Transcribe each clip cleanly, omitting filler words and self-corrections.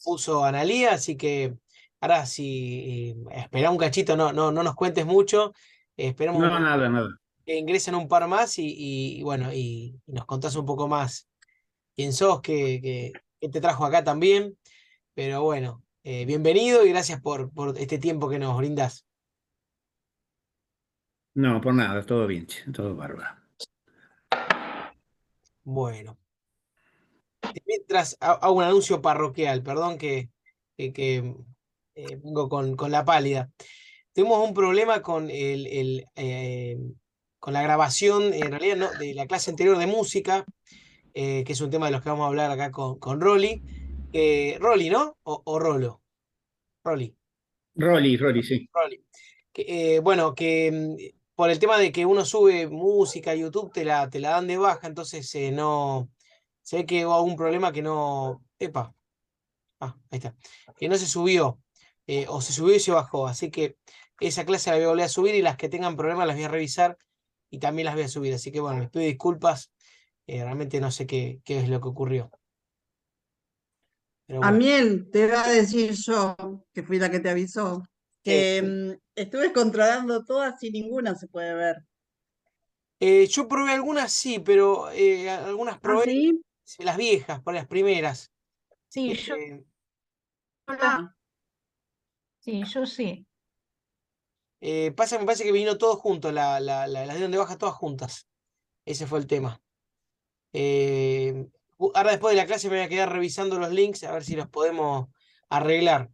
puso Analía, así que ahora si espera un cachito, no nos cuentes mucho, esperamos un No, poquito nada, nada. que ingresen un par más y bueno, y nos contás un poco más quién sos, qué te trajo acá también, pero bueno, bienvenido y gracias por este tiempo que nos brindas. No, por nada, todo bien, che, todo bárbaro. Bueno, mientras hago un anuncio parroquial, perdón que vengo con la pálida. Tuvimos un problema con la grabación, en realidad no, de la clase anterior de música, que es un tema de los que vamos a hablar acá con Rolly. Rolly, ¿no? O Rolo. Rolly. Rolly, sí. Rolly. Bueno, por el tema de que uno sube música a YouTube, te la dan de baja, entonces no. Se ve que hubo algún problema que no. Epa, ahí está. Que no se subió. O se subió y se bajó. Así que esa clase la voy a volver a subir y las que tengan problemas las voy a revisar y también las voy a subir. Así que bueno, les pido disculpas. Realmente no sé qué es lo que ocurrió. Pero bueno. También te iba a decir yo, que fui la que te avisó, Sí. que estuve controlando todas y ninguna se puede ver. Yo probé algunas, sí, pero algunas ¿Ah, probé sí? sí, las viejas, por las primeras. Sí, Eh, Ah, yo sí. me parece que vino todo junto, las dieron de baja todas juntas. Ese fue el tema. Eh, Ahora después de la clase me voy a quedar revisando los links a ver si los podemos arreglar.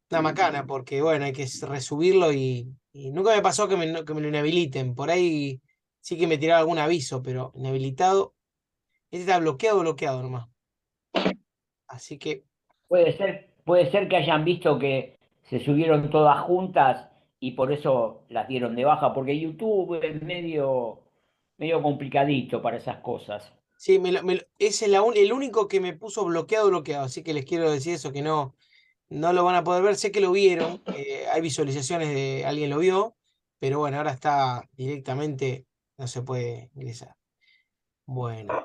Una macana, porque bueno, hay que resubirlo y nunca me pasó que me lo inhabiliten. Por ahí sí que me tiraba algún aviso, pero inhabilitado. Este está bloqueado nomás. Así que Puede ser que hayan visto que se subieron todas juntas y por eso las dieron de baja, porque YouTube es medio complicadito para esas cosas. sí, ese es el único que me puso bloqueado. Así que les quiero decir eso, que no lo van a poder ver. Sé que lo vieron, hay visualizaciones de alguien lo vio, pero bueno, ahora está directamente, no se puede ingresar. Bueno,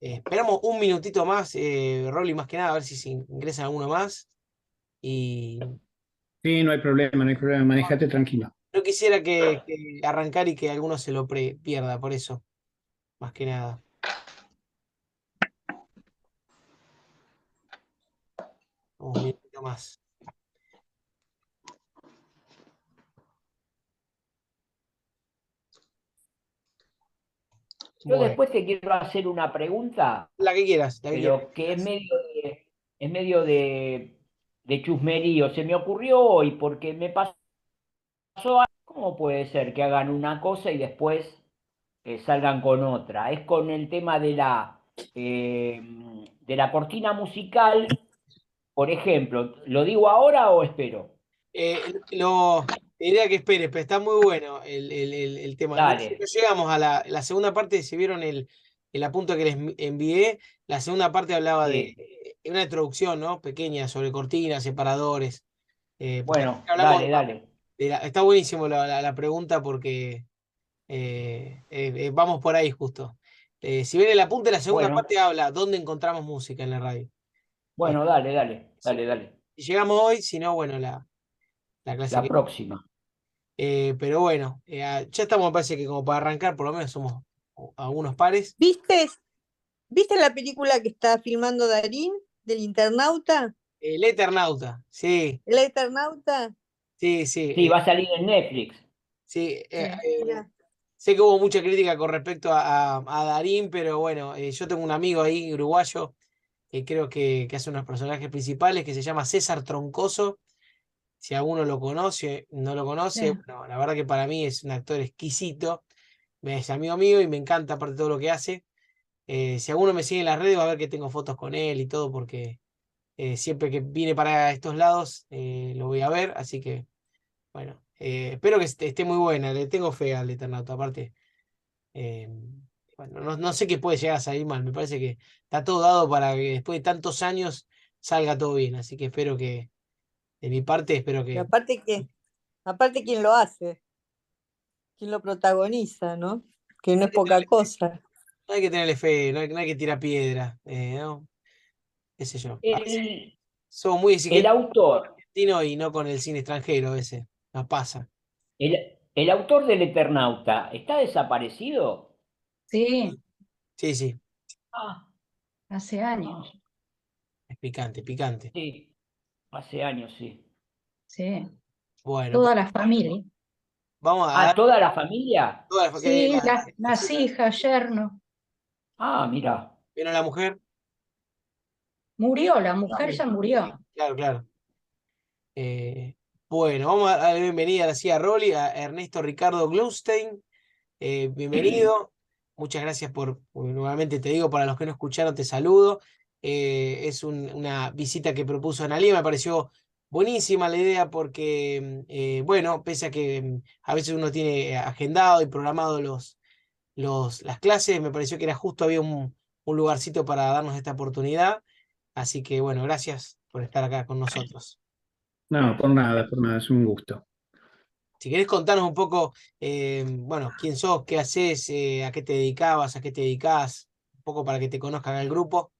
esperamos un minutito más, Rolly, más que nada, a ver si se ingresa alguno más. Y Sí, no hay problema, no hay problema, manejate tranquilo. no quisiera que arrancar y que alguno se lo pierda, por eso, más que nada. Un minutito más. Yo Bueno, después te quiero hacer una pregunta, la que quieras, la que quieras. pero que es medio de chusmerío. Se me ocurrió hoy porque me pasó algo. ¿Cómo puede ser que hagan una cosa y después salgan con otra? Es con el tema eh, de la cortina musical, por ejemplo. ¿Lo digo ahora o espero? Te diría que esperes, pero está muy bueno el tema. No, no Dale. llegamos a la segunda parte, si vieron el apunte que les envié, la segunda parte hablaba de Sí. una introducción, ¿no? Pequeña sobre cortinas, separadores. También Bueno, hablamos dale, dale. está buenísimo la pregunta porque vamos por ahí justo. Si ven el apunte, la segunda Bueno, parte habla dónde encontramos música en la radio. Eh, bueno, dale, dale, si, dale, dale. si llegamos hoy, si no, bueno, la clase La que. próxima. Pero bueno, ya estamos, me parece que como para arrancar, por lo menos somos algunos pares. ¿Viste, viste la película que está filmando Darín del internauta? El Eternauta, sí, ¿El internauta? sí, sí, Sí, va a salir en Netflix. sí. Mira, Sé que hubo mucha crítica con respecto a Darín, pero bueno, yo tengo un amigo ahí uruguayo que creo que hace unos personajes principales que se llama César Troncoso. Si alguno lo conoce, no lo conoce, Sí. bueno, la verdad que para mí es un actor exquisito. Es amigo mío y me encanta aparte todo lo que hace. Si alguno me sigue en las redes va a ver que tengo fotos con él y todo porque siempre que viene para estos lados lo voy a ver, así que bueno, espero que esté muy buena, le tengo fe al Eternauta, aparte, eh, bueno, no sé qué puede llegar a salir mal, me parece que está todo dado para que después de tantos años salga todo bien, así que espero que, de mi parte, espero y que aparte quién lo hace, quién lo protagoniza, ¿no? Que no hay es que poca tenerle fe, cosa. no hay que tenerle fe, no hay que tirar piedra, ¿no? qué sé yo. A veces El, somos muy el exigentes autor, y no con el cine extranjero ese. Nos pasa. el autor del Eternauta, ¿está desaparecido? Sí, Sí, sí, Ah, hace años. es picante, picante. sí, hace años, sí. Sí, Bueno, toda la familia. vamos a Ah, dar ¿toda la familia? todas Sí, las hijas, yerno. Ah, mira. ¿vieron la mujer? Murió, la mujer ya murió. Claro, claro. Eh, bueno, vamos a darle bienvenida así a Rolly, a Ernesto Ricardo Glustein. Bienvenido. Muchas gracias nuevamente te digo, para los que no escucharon, te saludo. Es una visita que propuso Analía, me pareció buenísima la idea porque, bueno, pese a que a veces uno tiene agendado y programado las clases, me pareció que era justo, había un lugarcito para darnos esta oportunidad. Así que, bueno, gracias por estar acá con nosotros. No, por nada, es un gusto. Si querés contarnos un poco, bueno, quién sos, qué haces, a qué te dedicabas, a qué te dedicás, un poco para que te conozcan el grupo.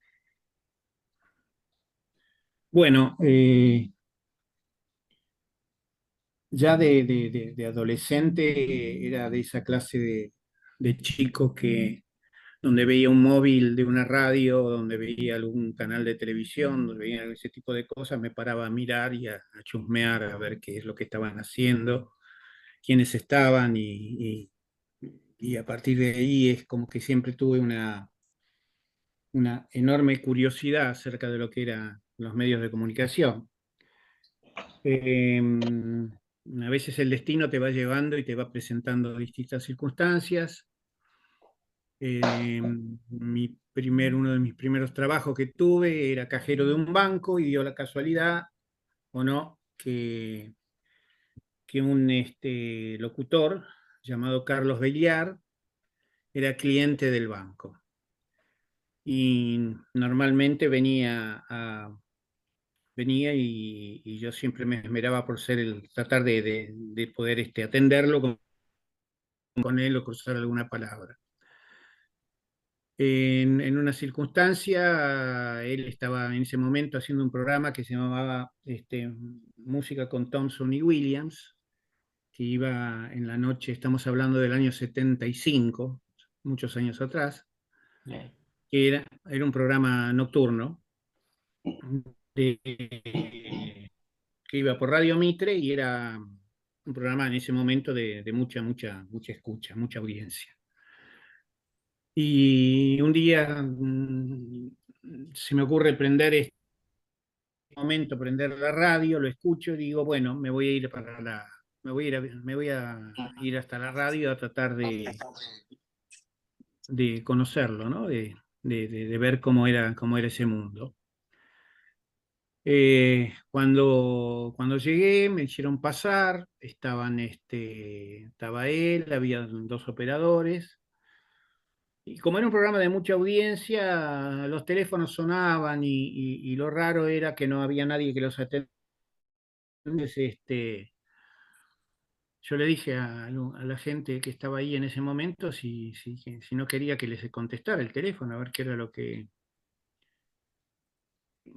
Bueno, ya de adolescente era de esa clase de chico que donde veía un móvil de una radio, donde veía algún canal de televisión, donde veía ese tipo de cosas, me paraba a mirar y a chusmear, a ver qué es lo que estaban haciendo, quiénes estaban, y a partir de ahí es como que siempre tuve una enorme curiosidad acerca de lo que eran los medios de comunicación. A veces el destino te va llevando y te va presentando distintas circunstancias. Uno de mis primeros trabajos que tuve era cajero de un banco y dio la casualidad, o no, que un locutor llamado Carlos Belliar era cliente del banco. Y normalmente venía y yo siempre me esmeraba por tratar de poder atenderlo con él o cruzar alguna palabra. En una circunstancia, él estaba en ese momento haciendo un programa que se llamaba Música con Thompson y Williams, que iba en la noche, estamos hablando del año 75, muchos años atrás, Eh, que era un programa nocturno de, que iba por Radio Mitre y era un programa en ese momento de mucha escucha, mucha audiencia. Y un día se me ocurre prender la radio, lo escucho y digo, bueno, me voy a ir me voy a ir hasta la radio a tratar de conocerlo, ¿no? De ver cómo era ese mundo. Cuando llegué, me hicieron pasar, estaba él, había dos operadores. Y como era un programa de mucha audiencia, los teléfonos sonaban y lo raro era que no había nadie que los atendiera. Entonces, yo le dije a la gente que estaba ahí en ese momento si no quería que les contestara el teléfono, a ver qué era lo que,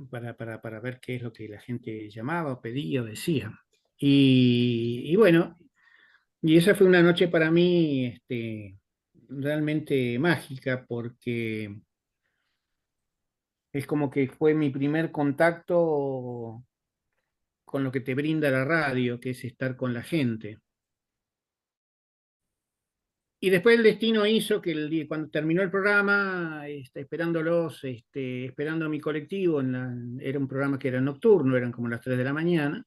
para ver qué es lo que la gente llamaba, o pedía o decía. Y bueno, y esa fue una noche para mí realmente mágica porque es como que fue mi primer contacto con lo que te brinda la radio, que es estar con la gente. Y después el destino hizo que cuando terminó el programa, esperando a mi colectivo, era un programa que era nocturno, eran como las 3 de la mañana,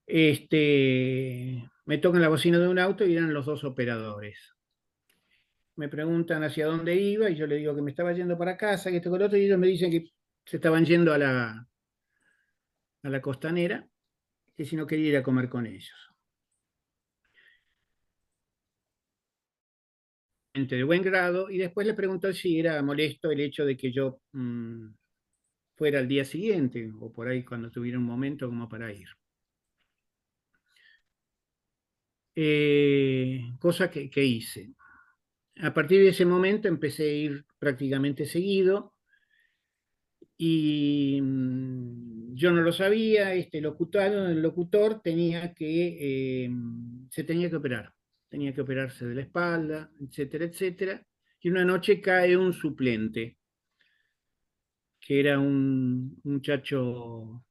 me tocan la bocina de un auto y eran los dos operadores. Me preguntan hacia dónde iba y yo le digo que me estaba yendo para casa, que esto con lo otro, y ellos me dicen que se estaban yendo a la costanera, que si no quería ir a comer con ellos. De buen grado, y después le preguntó si era molesto el hecho de que yo fuera al día siguiente, o por ahí cuando tuviera un momento como para ir. Cosa que hice. A partir de ese momento empecé a ir prácticamente seguido, y yo no lo sabía, el locutor se tenía que operar, tenía que operarse de la espalda, etcétera, etcétera, y una noche cae un suplente, que era un muchacho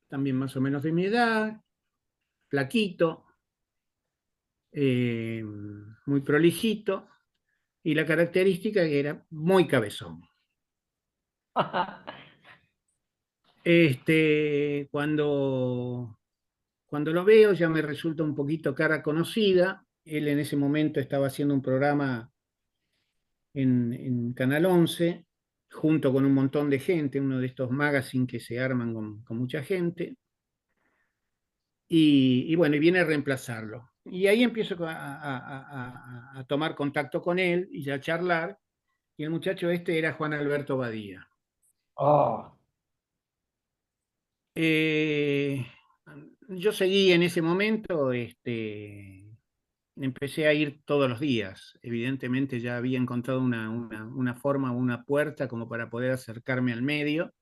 también más o menos de mi edad, flaquito, muy prolijito, y la característica que era muy cabezón. Cuando lo veo ya me resulta un poquito cara conocida. Él en ese momento estaba haciendo un programa en Canal 11, junto con un montón de gente, uno de estos magazines que se arman con mucha gente. Y bueno, y viene a reemplazarlo. Y ahí empiezo a tomar contacto con él y a charlar. Y el muchacho este era Juan Alberto Badía. Oh, Eh, yo seguí en ese momento, empecé a ir todos los días. Evidentemente ya había encontrado una forma, una puerta como para poder acercarme al medio.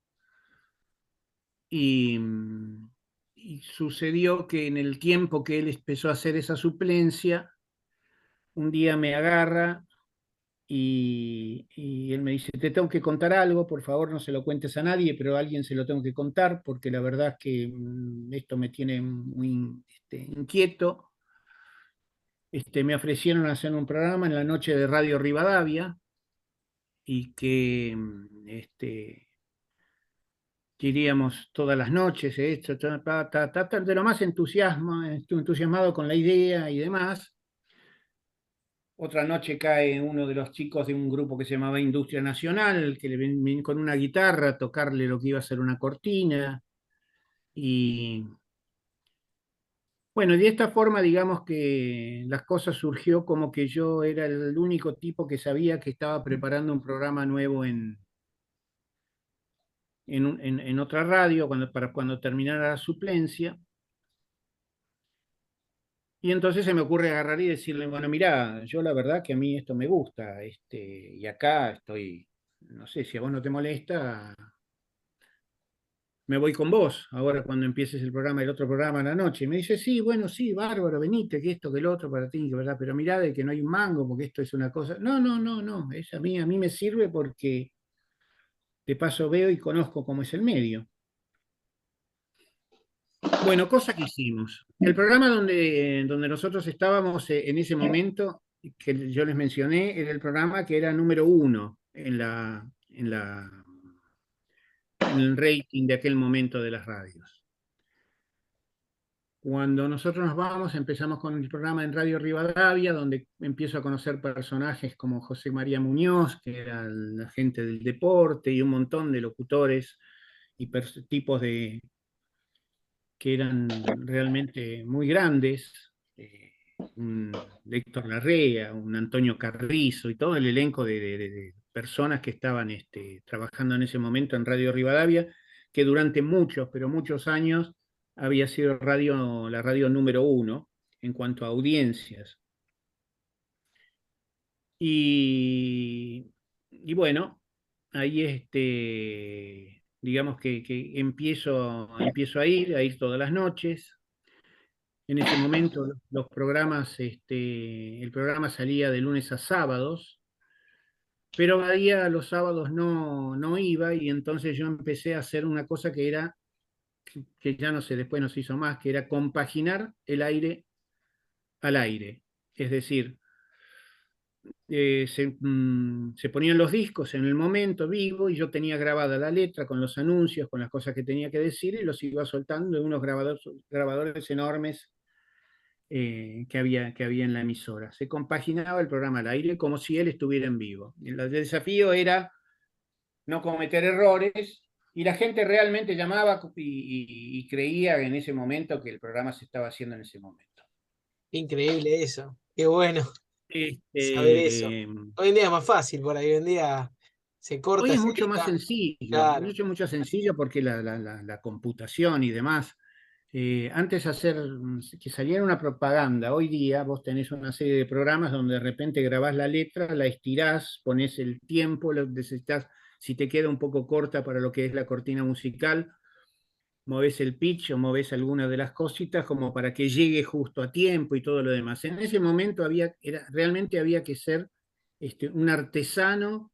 Y, y sucedió que en el tiempo que él empezó a hacer esa suplencia, un día me agarra y él me dice, te tengo que contar algo, por favor no se lo cuentes a nadie, pero a alguien se lo tengo que contar porque la verdad es que esto me tiene muy inquieto. Me ofrecieron hacer un programa en la noche de Radio Rivadavia y que que iríamos todas las noches, esto, de lo más entusiasmado con la idea y demás. Otra noche cae uno de los chicos de un grupo que se llamaba Industria Nacional, que le ven con una guitarra a tocarle lo que iba a ser una cortina. Y bueno, de esta forma, digamos que las cosas surgió como que yo era el único tipo que sabía que estaba preparando un programa nuevo en otra radio para cuando terminara la suplencia. Y entonces se me ocurre agarrar y decirle, bueno, mira, yo la verdad que a mí esto me gusta, y acá estoy, no sé, si a vos no te molesta, me voy con vos, ahora cuando empieces el otro programa a la noche. Y me dice, sí, bueno, sí, bárbaro, venite, que esto, que el otro para ti, ¿verdad? Pero mirá de que no hay un mango, porque esto es una cosa. No, no, no, no, es a mí me sirve porque de paso veo y conozco cómo es el medio. Bueno, cosa que hicimos. El programa donde nosotros estábamos en ese momento, que yo les mencioné, era el programa que era número 1 en el rating de aquel momento de las radios. Cuando nosotros nos vamos, empezamos con el programa en Radio Rivadavia, donde empiezo a conocer personajes como José María Muñoz, que era el agente del deporte, y un montón de locutores y tipos que eran realmente muy grandes, un Héctor Larrea, un Antonio Carrizo y todo el elenco de personas que estaban trabajando en ese momento en Radio Rivadavia, que durante muchos, pero muchos años había sido la radio número 1 en cuanto a audiencias. Y bueno, ahí digamos que empiezo a ir todas las noches. En ese momento los programas, el programa salía de lunes a sábados, pero Badía los sábados no iba, y entonces yo empecé a hacer una cosa que ya no sé, después no se hizo más, que era compaginar el aire al aire. Es decir, se ponían los discos en el momento vivo y yo tenía grabada la letra con los anuncios, con las cosas que tenía que decir, y los iba soltando en unos grabadores enormes que había en la emisora. Se compaginaba el programa al aire como si él estuviera en vivo. El desafío era no cometer errores, y la gente realmente llamaba y creía en ese momento que el programa se estaba haciendo en ese momento. Increíble eso. Qué bueno saber eso. Este, Hoy en día es más fácil, por ahí hoy en día se corta, Hoy es se mucho más edita. sencillo, Claro. mucho sencillo porque la computación y demás. Antes que saliera una propaganda, hoy día vos tenés una serie de programas donde de repente grabás la letra, la estirás, ponés el tiempo, necesitas si te queda un poco corta para lo que es la cortina musical, movés el pitch o movés alguna de las cositas como para que llegue justo a tiempo y todo lo demás. En ese momento realmente había que ser un artesano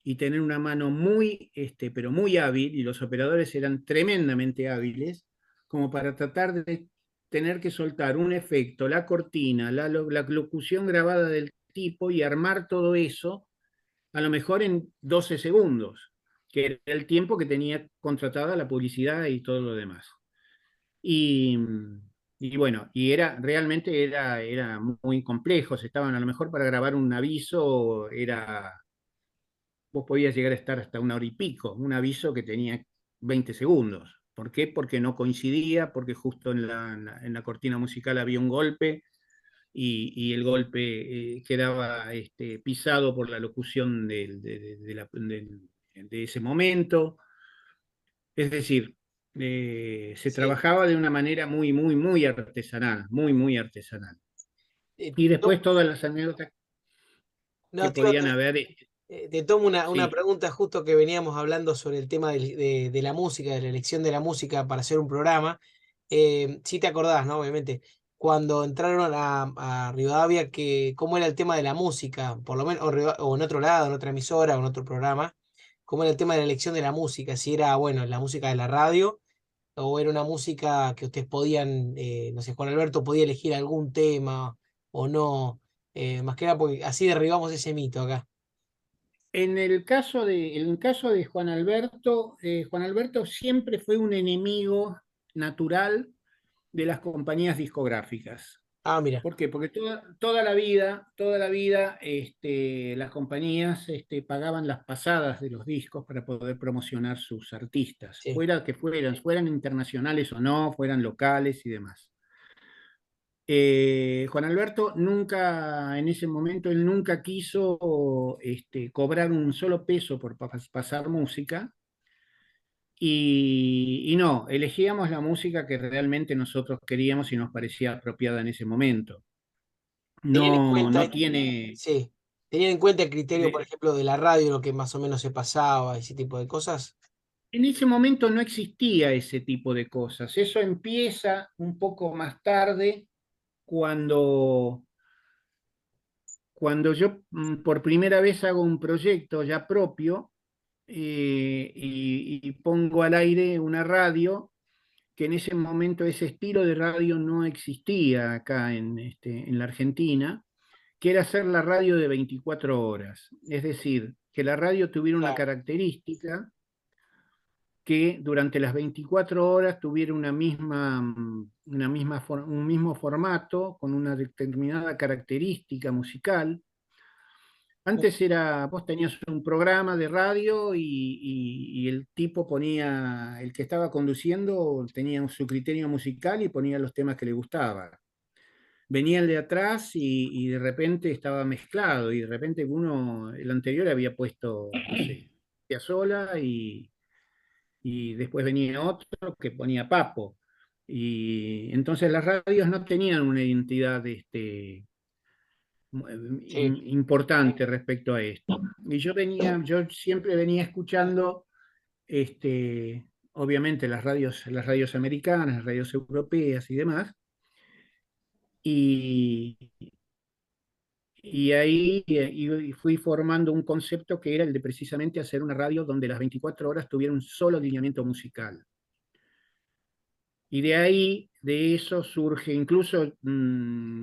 y tener una mano muy, pero muy hábil, y los operadores eran tremendamente hábiles, como para tratar de tener que soltar un efecto, la cortina, la locución grabada del tipo y armar todo eso, a lo mejor en 12 segundos, que era el tiempo que tenía contratada la publicidad y todo lo demás. Y, y bueno, realmente era muy complejo. Estaban a lo mejor para grabar un aviso, vos podías llegar a estar hasta una hora y pico, un aviso que tenía 20 segundos. ¿Por qué? Porque no coincidía, porque justo en la cortina musical había un golpe y el golpe quedaba pisado por la locución de ese momento. Es decir, se Sí. trabajaba de una manera muy, muy, muy artesanal, muy, muy artesanal. Y Te después tomo- todas las anécdotas que no, te iba a podían haber, te tomo una sí. pregunta justo que veníamos hablando sobre el tema de la música, de la elección de la música para hacer un programa. Sí te acordás, ¿no? Obviamente, cuando entraron a Rivadavia, cómo era el tema de la música, por lo menos, o en otro lado, en otra emisora o en otro programa, cómo era el tema de la elección de la música, si era, bueno, la música de la radio o era una música que ustedes podían, no sé, Juan Alberto podía elegir algún tema o no, más que nada porque así derribamos ese mito acá. En el caso de Juan Alberto siempre fue un enemigo natural de las compañías discográficas. Ah, mira, ¿Por qué? Porque toda la vida las compañías pagaban las pasadas de los discos para poder promocionar sus artistas, sí. fuera que fueran internacionales o no, fueran locales y demás. Juan Alberto nunca, en ese momento, él nunca quiso cobrar un solo peso por pasar música. Y no, elegíamos la música que realmente nosotros queríamos y nos parecía apropiada en ese momento. Tenían en No, cuenta, no tiene. sí, tenían en cuenta el criterio, por de- ejemplo, de la radio, lo que más o menos se pasaba, ese tipo de cosas. en ese momento no existía ese tipo de cosas. Eso empieza un poco más tarde, cuando, cuando yo por primera vez hago un proyecto ya propio, y pongo al aire una radio, que en ese momento ese estilo de radio no existía acá en la Argentina, que era hacer la radio de 24 horas. Es decir, que la radio tuviera una Claro, característica, que durante las 24 horas tuviera un mismo formato, con una determinada característica musical. Antes vos tenías un programa de radio y el tipo ponía, el que estaba conduciendo tenía su criterio musical y ponía los temas que le gustaban. Venía el de atrás y de repente estaba mezclado, y de repente el anterior había puesto, no sé, Piazzolla, y después venía otro que ponía Papo. Y entonces las radios no tenían una identidad sí, importante respecto a esto. Y yo siempre venía escuchando, obviamente las radios americanas, las radios europeas y demás, y, y ahí y fui formando un concepto que era el de precisamente hacer una radio donde las 24 horas tuviera un solo lineamiento musical. Y de ahí, de eso surge, incluso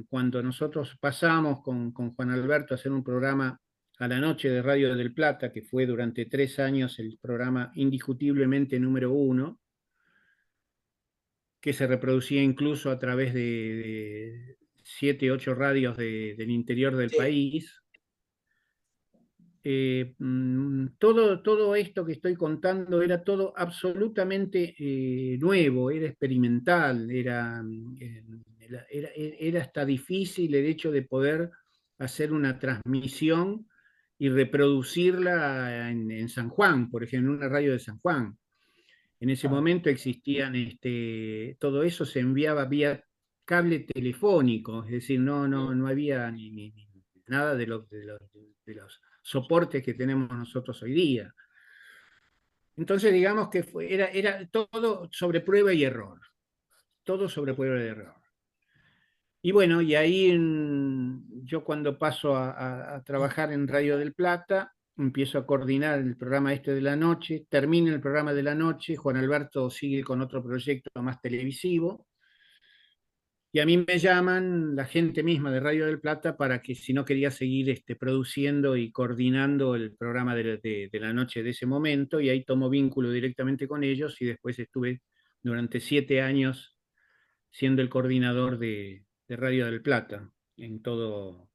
cuando nosotros pasamos con Juan Alberto a hacer un programa a la noche de Radio del Plata, que fue durante 3 años el programa indiscutiblemente número uno, que se reproducía incluso a través de 7, 8 radios del interior del sí, país. Todo esto que estoy contando era todo absolutamente nuevo, era experimental, era hasta difícil el hecho de poder hacer una transmisión y reproducirla en San Juan, por ejemplo, en una radio de San Juan. En ese claro, momento existían, todo eso se enviaba vía cable telefónico, es decir, mm, no había ni nada de los soportes que tenemos nosotros hoy día. Entonces, digamos que era todo sobre prueba y error. Todo sobre prueba y error. Y bueno, y ahí yo cuando paso a trabajar en Radio del Plata, empiezo a coordinar el programa este de la noche, termina el programa de la noche, Juan Alberto sigue con otro proyecto más televisivo, y a mí me llaman la gente misma de Radio del Plata para que si no quería seguir produciendo y coordinando el programa de la noche de ese momento, y ahí tomo vínculo directamente con ellos, y después estuve durante 7 años siendo el coordinador de Radio del Plata. En todo,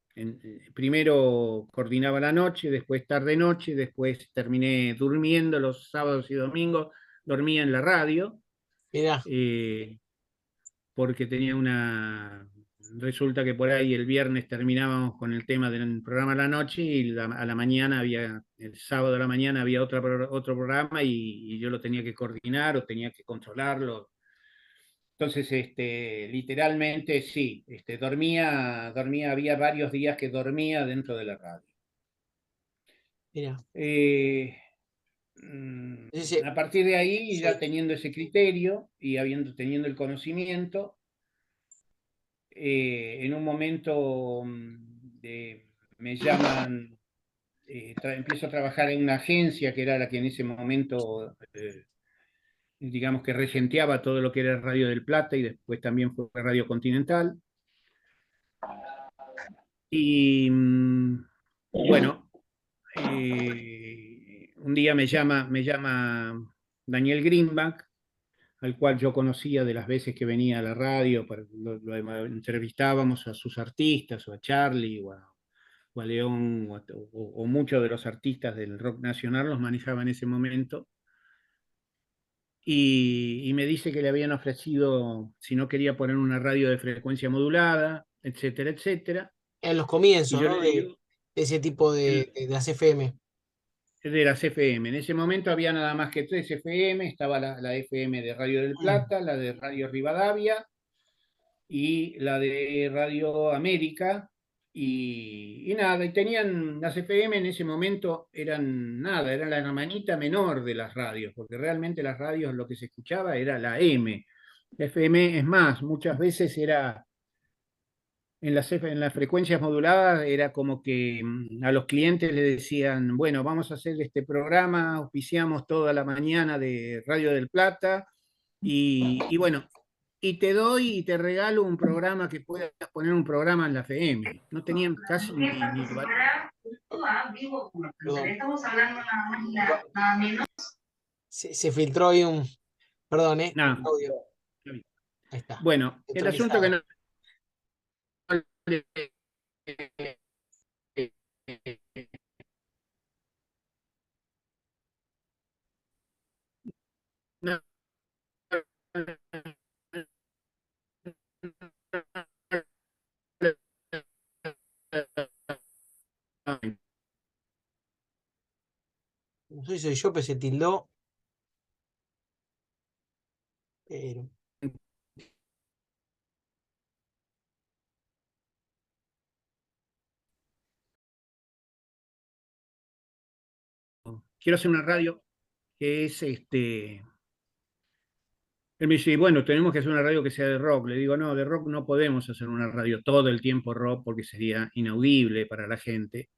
primero coordinaba la noche, después tarde-noche, después terminé durmiendo los sábados y domingos, dormía en la radio, Mirá, porque tenía resulta que por ahí el viernes terminábamos con el tema del programa a la noche y a la mañana el sábado a la mañana había otro programa y yo lo tenía que coordinar o tenía que controlarlo. Entonces, literalmente sí, dormía, había varios días que dormía dentro de la radio. mirá. Eh, Ese- a partir de ahí, ya sí. teniendo ese criterio y teniendo el conocimiento, en un momento me llaman, empiezo a trabajar en una agencia que era la que en ese momento digamos que regenteaba todo lo que era Radio del Plata y después también fue Radio Continental. Y bueno, un día me llama Daniel Greenback, al cual yo conocía de las veces que venía a la radio, lo entrevistábamos a sus artistas, o a Charlie, o a León, o muchos de los artistas del rock nacional los manejaba en ese momento. Y me dice que le habían ofrecido si no quería poner una radio de frecuencia modulada, etcétera, etcétera. En los Y comienzos, yo ¿no? le digo, De ese tipo de las FM. de las FM. En ese momento había nada más que 3 FM, estaba la FM de Radio del Plata, la de Radio Rivadavia y la de Radio América. Y nada, y tenían las FM en ese momento eran nada, era la hermanita menor de las radios, porque realmente las radios lo que se escuchaba era la M. La FM es más, muchas veces era en las frecuencias moduladas era como que a los clientes le decían, bueno, vamos a hacer este programa, auspiciamos toda la mañana de Radio del Plata y bueno, y te doy y te regalo un programa que puedas poner un programa en la FM. No tenían casi ni Perdón. Se filtró ahí un. Perdón, nada. audio. Ahí está. Bueno, el asunto que no no, No sé si soy yo, pero se tildó. Pero. quiero hacer una radio que es Él me dice, bueno, tenemos que hacer una radio que sea de rock. Le digo, no, de rock no podemos hacer una radio todo el tiempo rock porque sería inaudible para la gente.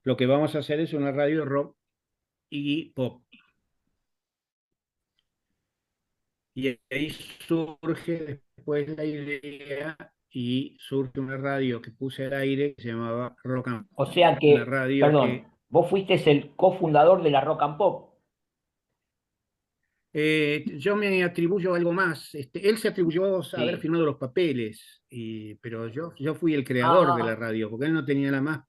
Lo que vamos a hacer es una radio rock y pop. Y ahí surge después la idea y surge una radio que puse al aire que se llamaba Rock and O Pop. sea Una que, radio perdón, que vos fuiste el cofundador de la Rock and Pop. yo me atribuyo algo más. Él se atribuyó a haber Sí. firmado los papeles, pero yo fui el creador de la radio, porque él no tenía la más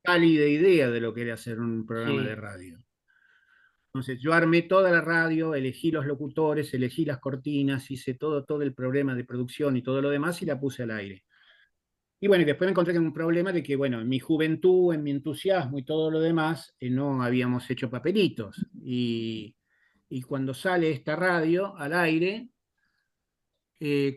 pálida idea de lo que era hacer un programa de Sí. radio. Entonces yo armé toda la radio, elegí los locutores, elegí las cortinas, hice todo el programa de producción y todo lo demás y la puse al aire. Y bueno, y después me encontré con un problema de que, bueno, en mi juventud, en mi entusiasmo y todo lo demás, no habíamos hecho papelitos. Y cuando sale esta radio al aire, se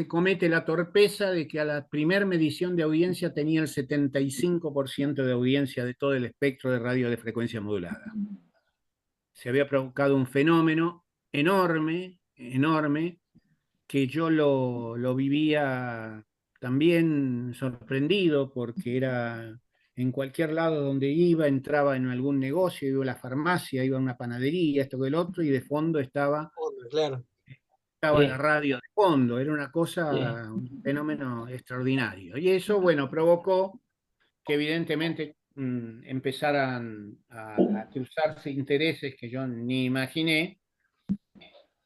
comete la torpeza de que a la primer medición de audiencia tenía el 75% de audiencia de todo el espectro de radio de frecuencia modulada. se había provocado un fenómeno enorme, enorme, que yo lo vivía también sorprendido porque era en cualquier lado donde iba, entraba en algún negocio, iba a la farmacia, iba a una panadería, esto que el otro, y de fondo Claro. estaba la Sí, radio de fondo, era una sí. cosa, un fenómeno extraordinario. Y eso, bueno, provocó que evidentemente empezaran a cruzarse intereses que yo ni imaginé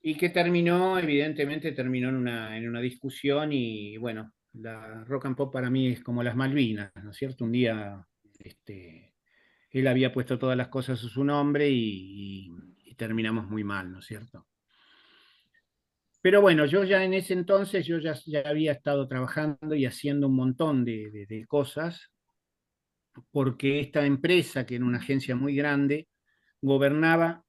y que terminó, evidentemente, terminó en una discusión y bueno, la rock and pop para mí es como las Malvinas, ¿no es cierto? Un día él había puesto todas las cosas a su nombre y terminamos muy mal, ¿no es cierto? Pero bueno, yo ya en ese entonces, ya había estado trabajando y haciendo un montón de cosas, porque esta empresa, que era una agencia muy grande, gobernaba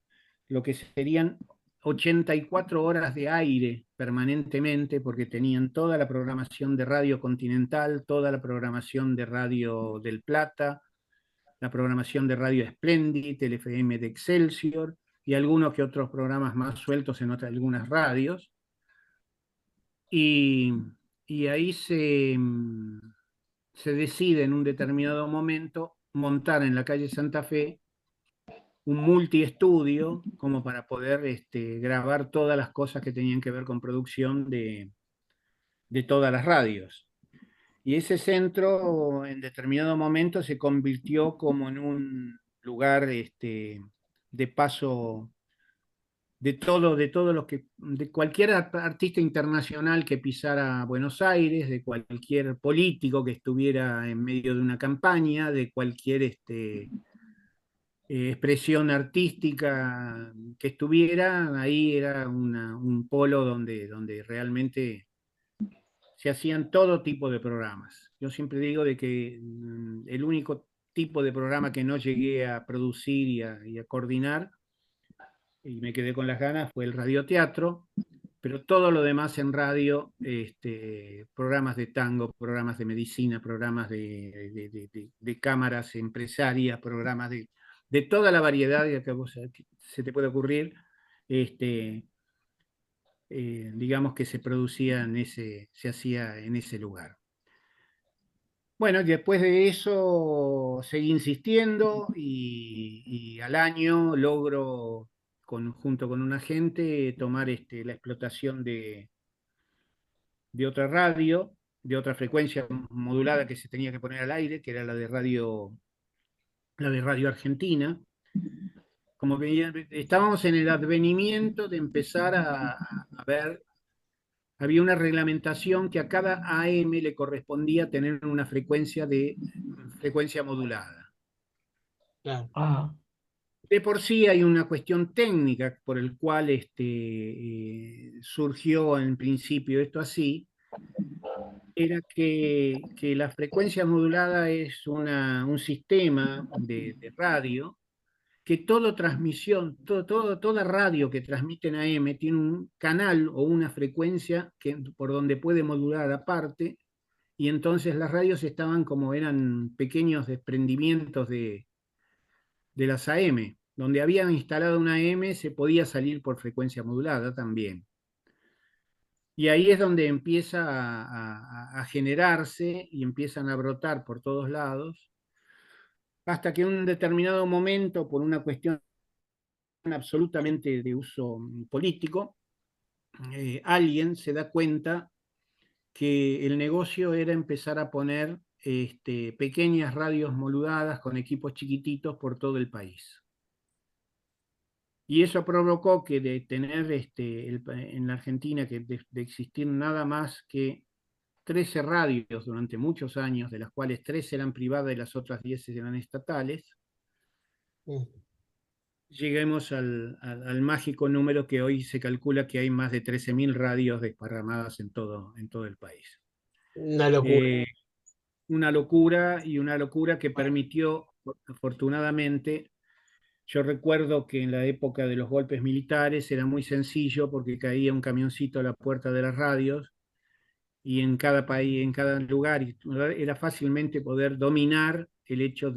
lo que serían 84 horas de aire permanentemente, porque tenían toda la programación de Radio Continental, toda la programación de Radio del Plata, la programación de Radio Splendid, el FM de Excelsior y algunos que otros programas más sueltos en algunas radios. Y, y ahí se decide en un determinado momento montar en la calle Santa Fe un multiestudio como para poder grabar todas las cosas que tenían que ver con producción de todas las radios. Y ese centro en determinado momento se convirtió como en un lugar de paso de cualquier artista internacional que pisara Buenos Aires, de cualquier político que estuviera en medio de una campaña, de cualquier expresión artística que estuviera, ahí era un polo donde realmente se hacían todo tipo de programas. Yo siempre digo de que el único tipo de programa que no llegué a producir y a coordinar, y me quedé con las ganas, fue el radioteatro, pero todo lo demás en radio, programas de tango, programas de medicina, programas de cámaras empresarias, programas de toda la variedad que se te puede ocurrir, este, digamos que se producía se hacía en ese lugar. Bueno, y después de eso seguí insistiendo y al año logro, junto con un agente, tomar la explotación de otra radio, de otra frecuencia modulada que se tenía que poner al aire, que era la de Radio Argentina. Como que estábamos en el advenimiento de empezar a ver, había una reglamentación que a cada AM le correspondía tener una frecuencia modulada. Claro. Ah, De por sí hay una cuestión técnica por el cual surgió en principio esto así, era que la frecuencia modulada es un sistema de radio que toda radio que transmite en AM tiene un canal o una frecuencia por donde puede modular aparte, y entonces las radios estaban como eran pequeños desprendimientos de las AM. Donde habían instalado una AM se podía salir por frecuencia modulada también. Y ahí es donde empieza a generarse y empiezan a brotar por todos lados, hasta que en un determinado momento, por una cuestión absolutamente de uso político, alguien se da cuenta que el negocio era empezar a poner pequeñas radios moduladas con equipos chiquititos por todo el país. Y eso provocó que de tener en la Argentina de existir nada más que 13 radios durante muchos años, de las cuales 3 eran privadas y las otras 10 eran estatales, Mm. lleguemos al mágico número que hoy se calcula que hay más de 13.000 radios desparramadas en todo el país. Una locura. Una locura, y una locura que permitió, afortunadamente, yo recuerdo que en la época de los golpes militares era muy sencillo porque caía un camioncito a la puerta de las radios y en cada país, en cada lugar, era fácilmente poder dominar el hecho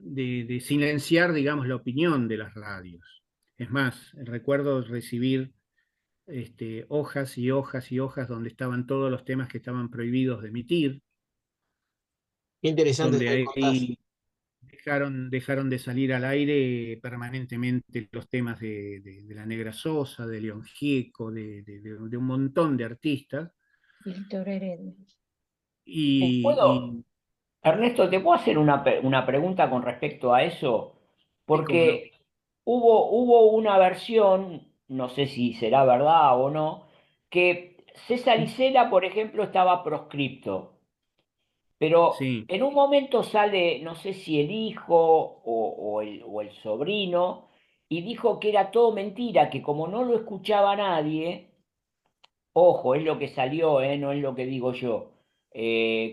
de silenciar, digamos, la opinión de las radios. Es más, recuerdo recibir hojas y hojas y hojas donde estaban todos los temas que estaban prohibidos de emitir, Qué interesante donde esto que contás. ahí dejaron de salir al aire permanentemente los temas de la Negra Sosa, de León Gieco, de un montón de artistas. Víctor Heredia. Y, y Ernesto, ¿te puedo hacer una pregunta con respecto a eso? sí, cómo no. Porque hubo una versión, no sé si será verdad o no, que César Isela, por ejemplo, estaba proscripto. Pero Sí, en un momento sale, no sé si el hijo o el sobrino, y dijo que era todo mentira, que como no lo escuchaba nadie, ojo, es lo que salió, no es lo que digo yo,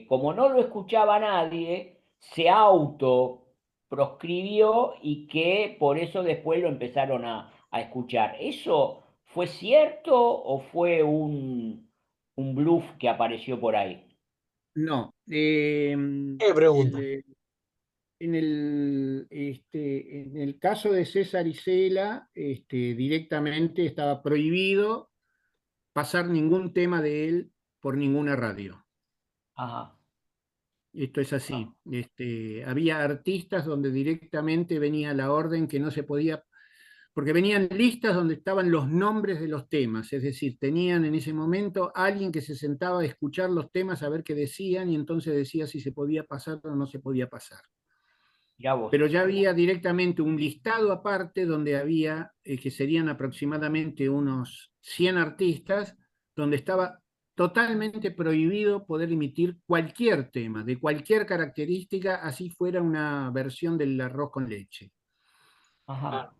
como no lo escuchaba nadie, se auto proscribió y que por eso después lo empezaron a escuchar. ¿Eso fue cierto o fue un bluff que apareció por ahí? no. ¿Qué pregunta? En el caso de César Isela, directamente estaba prohibido pasar ningún tema de él por ninguna radio. Ajá. Esto es así. Había artistas donde directamente venía la orden que no se podía, porque venían listas donde estaban los nombres de los temas, es decir, tenían en ese momento alguien que se sentaba a escuchar los temas, a ver qué decían, y entonces decía si se podía pasar o no se podía pasar. Mirá vos. Pero ya había directamente un listado aparte donde había, que serían aproximadamente unos 100 artistas, donde estaba totalmente prohibido poder emitir cualquier tema, de cualquier característica, así fuera una versión del arroz con leche. Ajá.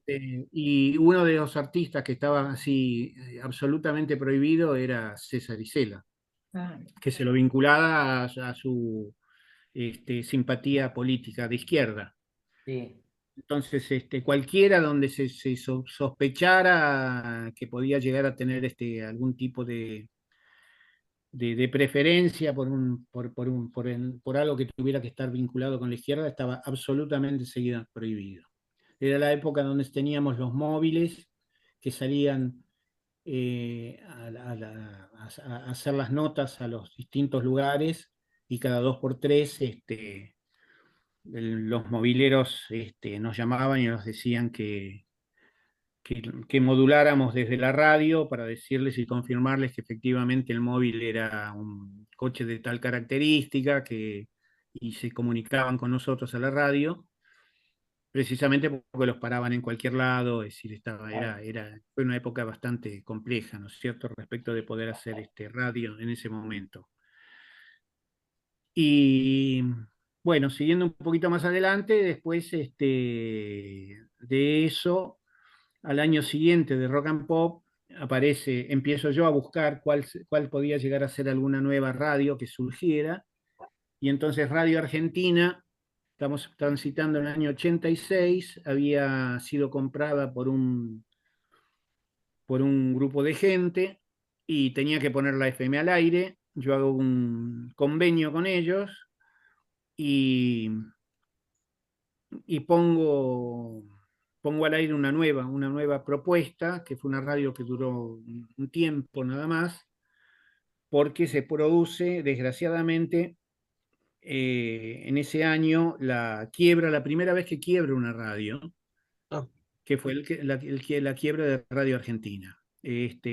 Y uno de los artistas que estaba así absolutamente prohibido era César Isela, Ah, que se lo vinculaba a su simpatía política de izquierda. Sí. Entonces, cualquiera donde se sospechara que podía llegar a tener algún tipo de preferencia por algo que tuviera que estar vinculado con la izquierda, estaba absolutamente seguida prohibido. Era la época donde teníamos los móviles que salían a hacer las notas a los distintos lugares y cada 2 por 3 los mobileros nos llamaban y nos decían que moduláramos desde la radio para decirles y confirmarles que efectivamente el móvil era un coche de tal característica y se comunicaban con nosotros a la radio, precisamente porque los paraban en cualquier lado, es decir, fue una época bastante compleja, ¿no es cierto?, respecto de poder hacer radio en ese momento. Y bueno, siguiendo un poquito más adelante, después de eso, al año siguiente de Rock and Pop, empiezo yo a buscar cuál podía llegar a ser alguna nueva radio que surgiera, y entonces Radio Argentina, estamos transitando en el año 86, había sido comprada por un grupo de gente y tenía que poner la FM al aire. Yo hago un convenio con ellos y, y pongo al aire una nueva propuesta, que fue una radio que duró un tiempo nada más, porque se produce, desgraciadamente, en ese año la primera vez que quiebra una radio, No. que fue la quiebra de Radio Argentina.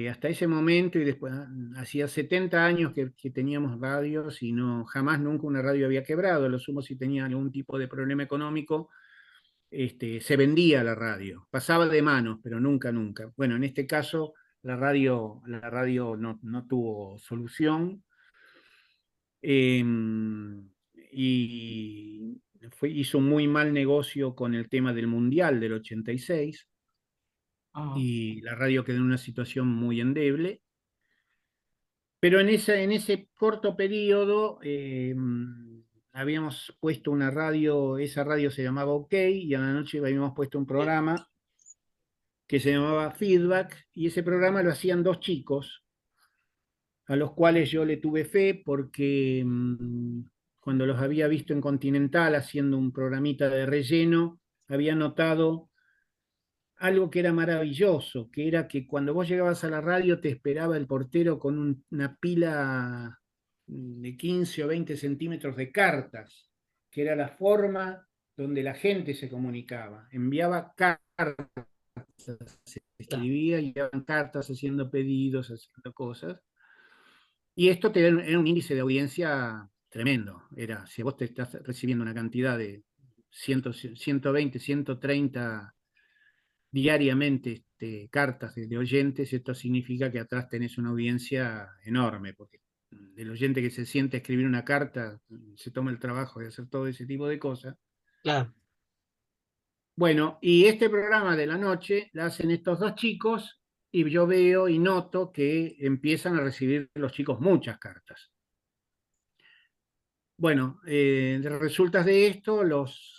Hasta ese momento y después, hacía 70 años que teníamos radios y jamás nunca una radio había quebrado, lo sumo si tenía algún tipo de problema económico, se vendía la radio, pasaba de manos, pero nunca, nunca. Bueno, en este caso la radio no tuvo solución, eh, y hizo un muy mal negocio con el tema del Mundial del 86 Ah, y la radio quedó en una situación muy endeble. Pero en ese corto periodo habíamos puesto una radio, esa radio se llamaba OK, y a la noche habíamos puesto un programa que se llamaba Feedback, y ese programa lo hacían 2 chicos, a los cuales yo le tuve fe porque cuando los había visto en Continental haciendo un programita de relleno, había notado algo que era maravilloso, que era que cuando vos llegabas a la radio te esperaba el portero con una pila de 15 o 20 centímetros de cartas, que era la forma donde la gente se comunicaba. Enviaba cartas, se escribía y enviaban cartas haciendo pedidos, haciendo cosas. Y esto era un índice de audiencia tremendo. Era, si vos te estás recibiendo una cantidad de 120, 130 diariamente cartas de oyentes, esto significa que atrás tenés una audiencia enorme, porque el oyente que se siente a escribir una carta, se toma el trabajo de hacer todo ese tipo de cosas. Claro. Bueno, y este programa de la noche la hacen estos dos chicos y yo veo y noto que empiezan a recibir los chicos muchas cartas. Bueno, resultas de esto,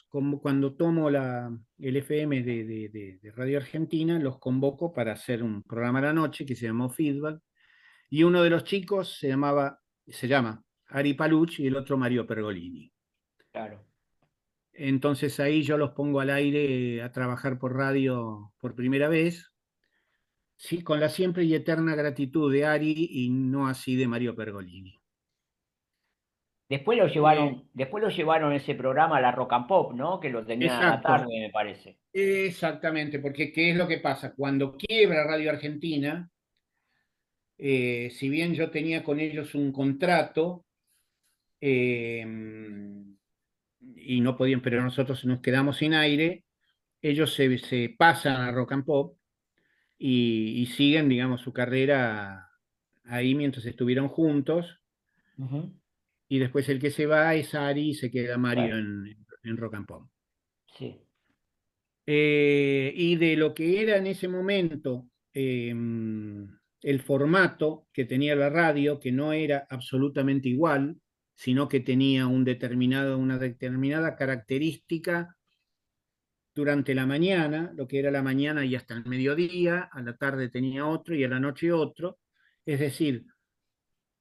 cuando tomo el FM de Radio Argentina, los convoco para hacer un programa a la noche que se llamó Feedback, y uno de los chicos se llama Ari Paluch y el otro Mario Pergolini. Claro. Entonces ahí yo los pongo al aire a trabajar por radio por primera vez, sí, con la siempre y eterna gratitud de Ari y no así de Mario Pergolini. Después lo llevaron ese programa a la Rock and Pop, ¿no? Que lo tenían a la Exacto. tarde, me parece. Exactamente, porque ¿qué es lo que pasa? Cuando quiebra Radio Argentina, si bien yo tenía con ellos un contrato, y no podían, pero nosotros nos quedamos sin aire, ellos se pasan a Rock and Pop y siguen, digamos, su carrera ahí mientras estuvieron juntos, Ujú. y después el que se va es Ari y se queda Mario Bueno, en Rock and Pop. sí. Y de lo que era en ese momento el formato que tenía la radio, que no era absolutamente igual, sino que tenía una determinada característica durante la mañana, lo que era la mañana y hasta el mediodía, a la tarde tenía otro y a la noche otro. Es decir,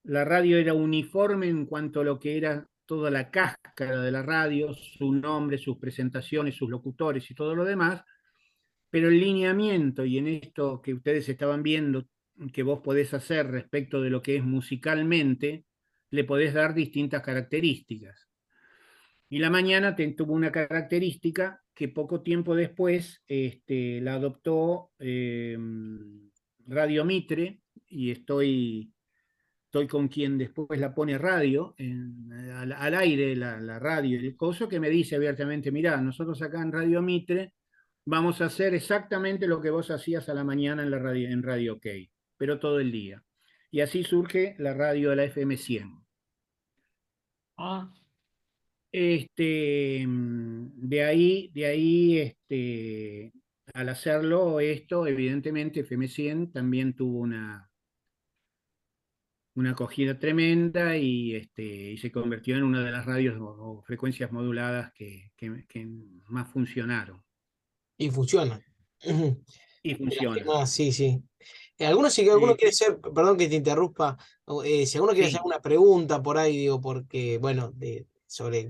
la radio era uniforme en cuanto a lo que era toda la cáscara de la radio, su nombre, sus presentaciones, sus locutores y todo lo demás, pero el lineamiento y en esto que ustedes estaban viendo, que vos podés hacer respecto de lo que es musicalmente, le podés dar distintas características. Y la mañana tuvo una característica que poco tiempo después la adoptó Radio Mitre, y estoy con quien después la pone radio, al aire, la radio, el coso, que me dice abiertamente, mirá, nosotros acá en Radio Mitre vamos a hacer exactamente lo que vos hacías a la mañana en Radio OK, pero todo el día. Y así surge la radio de la FM 100. Ah, Al hacerlo esto, evidentemente FM 100 también tuvo una acogida tremenda y se convirtió en una de las radios o frecuencias moduladas que más funcionaron. Y funciona. Y De las que funcionan. más, sí, sí. Si alguno quiere ser, perdón que te interrumpa, si alguno quiere hacer Sí. una pregunta por ahí, digo, porque, bueno,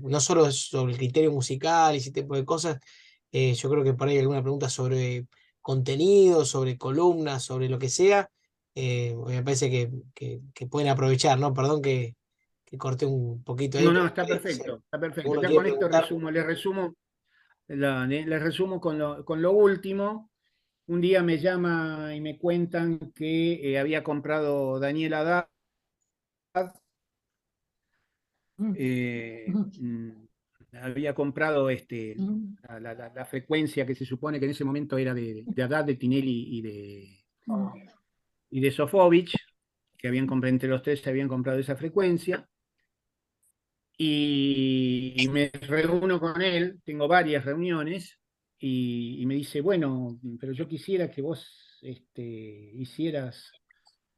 no solo sobre el criterio musical y ese tipo de cosas, yo creo que por ahí alguna pregunta sobre contenido, sobre columnas, sobre lo que sea, me parece que pueden aprovechar, ¿no? Perdón que corté un poquito ahí, No, pero está perfecto, está perfecto. uno Ya quiere con esto preguntar. les resumo con lo último. Un día me llama y me cuentan que había comprado Daniel Haddad, había comprado la frecuencia que se supone que en ese momento era de Haddad, de Tinelli y de Sofovich, que entre los tres se habían comprado esa frecuencia. Y me reúno con él, tengo varias reuniones, y me dice, bueno, pero yo quisiera que vos hicieras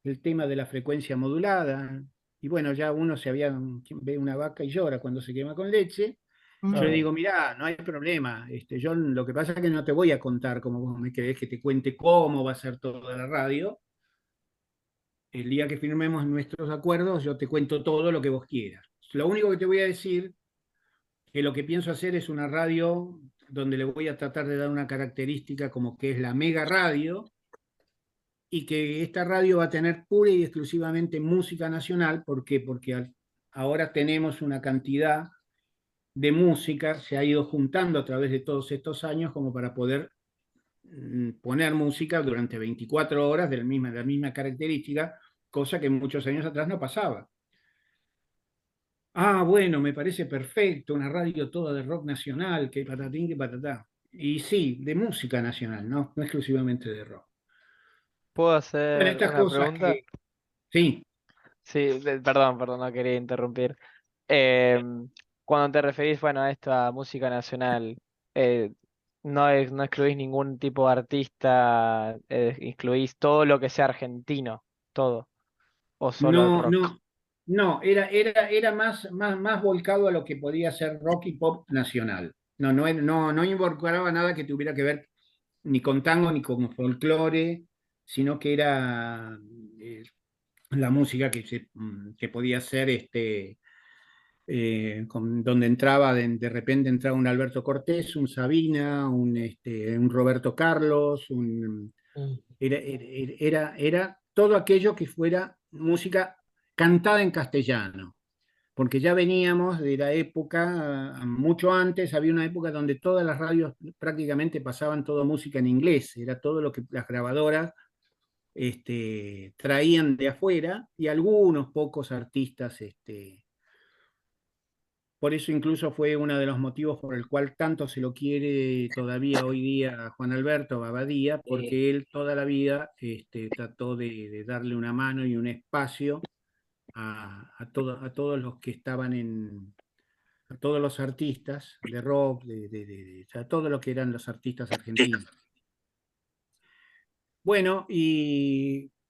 el tema de la frecuencia modulada. Y bueno, ya uno ve una vaca y llora cuando se quema con leche. Yo le digo, mirá, no hay problema. Yo lo que pasa es que no te voy a contar como vos me querés que te cuente cómo va a ser toda la radio. El día que firmemos nuestros acuerdos, yo te cuento todo lo que vos quieras. Lo único que te voy a decir que lo que pienso hacer es una radio donde le voy a tratar de dar una característica como que es la mega radio, y que esta radio va a tener pura y exclusivamente música nacional. ¿Por qué? Porque ahora tenemos una cantidad de música, se ha ido juntando a través de todos estos años como para poder poner música durante 24 horas de la misma característica, cosa que muchos años atrás no pasaba. Ah, bueno, me parece perfecto, una radio toda de rock nacional, que patatín, que patatá. Y sí, de música nacional, no exclusivamente de rock. ¿Puedo Bueno, hacer estas una cosas pregunta? que, sí, Sí, perdón, no quería interrumpir. Em, Cuando te referís, bueno, a esta música nacional, eh, no excluís ningún tipo de artista, incluís todo lo que sea argentino, todo, o solo el no, rock. no, era más volcado a lo que podía ser rock y pop nacional. No involucraba nada que tuviera que ver ni con tango ni con folclore, sino que era la música que podía ser donde entraba, de repente entraba un Alberto Cortés, un Sabina, un Roberto Carlos, Mm. era todo aquello que fuera música cantada en castellano, porque ya veníamos de la época, mucho antes, había una época donde todas las radios prácticamente pasaban toda música en inglés, era todo lo que las grabadoras traían de afuera, y algunos pocos artistas. Por eso incluso fue uno de los motivos por el cual tanto se lo quiere todavía hoy día a Juan Alberto Babadía, porque él toda la vida trató de darle una mano y un espacio a todos los que estaban a todos los artistas de rock, o sea, todo lo que eran los artistas argentinos. Bueno,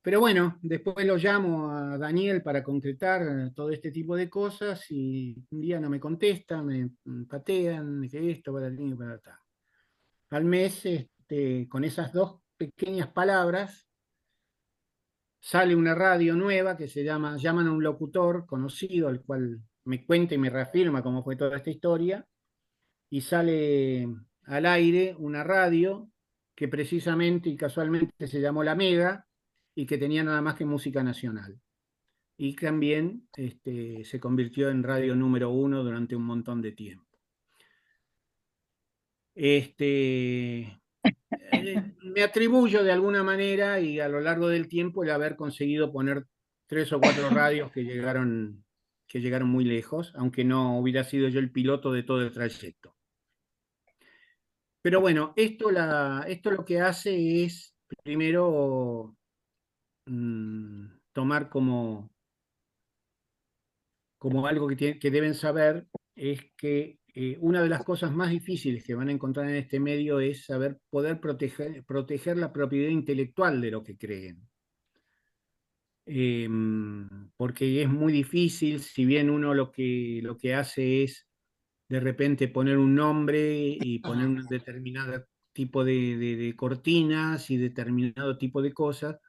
pero bueno, después lo llamo a Daniel para concretar todo este tipo de cosas, y un día no me contesta, me patean, que esto, para el para tal. Al mes, con esas dos pequeñas palabras, sale una radio nueva que llaman a un locutor conocido, al cual me cuenta y me reafirma cómo fue toda esta historia, y sale al aire una radio que precisamente y casualmente se llamó La Mega, y que tenía nada más que música nacional. Y también se convirtió en radio número 1 durante un montón de tiempo. Me atribuyo de alguna manera, y a lo largo del tiempo, el haber conseguido poner 3 o 4 radios que llegaron muy lejos, aunque no hubiera sido yo el piloto de todo el trayecto. Pero bueno, esto lo que hace es, primero, tomar como algo que deben saber, es que una de las cosas más difíciles que van a encontrar en este medio es poder proteger la propiedad intelectual de lo que creen. Porque es muy difícil, si bien uno lo que hace es de repente poner un nombre y poner un determinado tipo de cortinas y determinado tipo de cosas.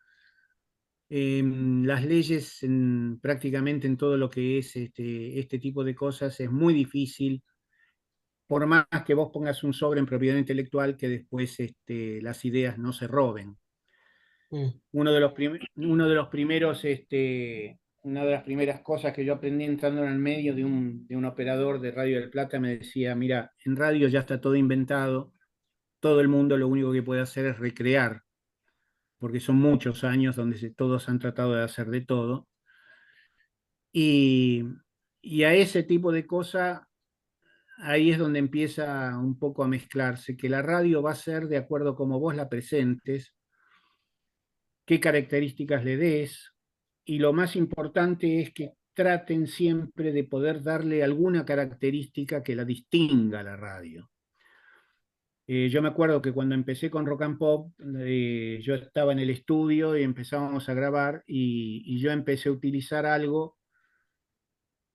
Las leyes prácticamente en todo lo que es este tipo de cosas es muy difícil, por más que vos pongas un sobre en propiedad intelectual, que después las ideas no se roben. Mm. Uno de los primeros, una de las primeras cosas que yo aprendí entrando en el medio de un operador de Radio del Plata, me decía: mira, en radio ya está todo inventado, todo el mundo lo único que puede hacer es recrear, porque son muchos años donde todos han tratado de hacer de todo. Y, y a ese tipo de cosas, ahí es donde empieza un poco a mezclarse, que la radio va a ser de acuerdo a cómo vos la presentes, qué características le des, y lo más importante es que traten siempre de poder darle alguna característica que la distinga a la radio. Yo me acuerdo que cuando empecé con Rock and Pop, yo estaba en el estudio y empezábamos a grabar, y yo empecé a utilizar algo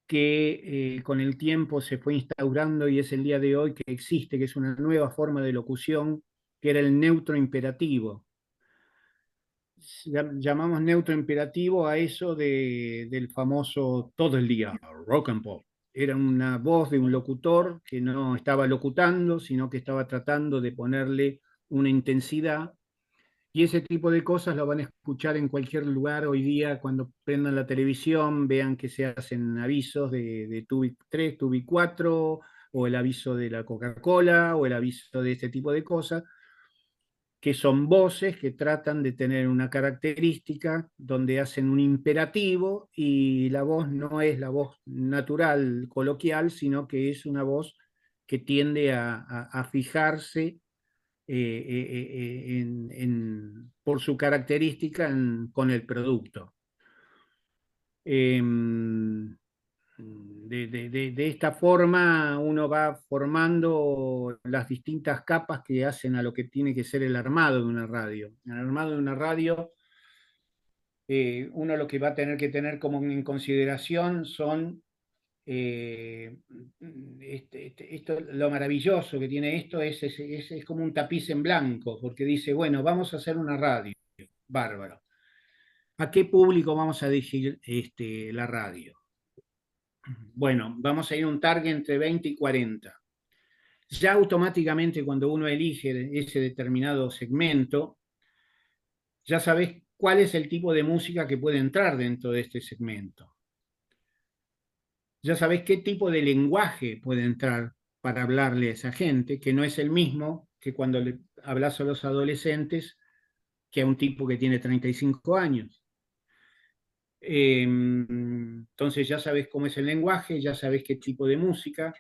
que con el tiempo se fue instaurando y es el día de hoy que existe, que es una nueva forma de locución, que era el neutro imperativo. Llamamos neutro imperativo a eso del famoso todo el día, rock and pop, era una voz de un locutor que no estaba locutando, sino que estaba tratando de ponerle una intensidad. Y ese tipo de cosas lo van a escuchar en cualquier lugar hoy día cuando prendan la televisión, vean que se hacen avisos de Tubi 3, Tubi 4, o el aviso de la Coca-Cola, o el aviso de este tipo de cosas, que son voces que tratan de tener una característica donde hacen un imperativo y la voz no es la voz natural, coloquial, sino que es una voz que tiende a fijarse por su característica con el producto. De esta forma uno va formando las distintas capas que hacen a lo que tiene que ser el armado de una radio. El armado de una radio, uno lo que va a tener que tener como en consideración son esto, lo maravilloso que tiene esto es como un tapiz en blanco, porque dice, bueno, vamos a hacer una radio, bárbaro. ¿A qué público vamos a dirigir la radio? Bueno, vamos a ir a un target entre 20 y 40. Ya automáticamente cuando uno elige ese determinado segmento, ya sabes cuál es el tipo de música que puede entrar dentro de este segmento. Ya sabés qué tipo de lenguaje puede entrar para hablarle a esa gente, que no es el mismo que cuando le hablas a los adolescentes que a un tipo que tiene 35 años. Entonces ya sabés cómo es el lenguaje, ya sabés qué tipo de música,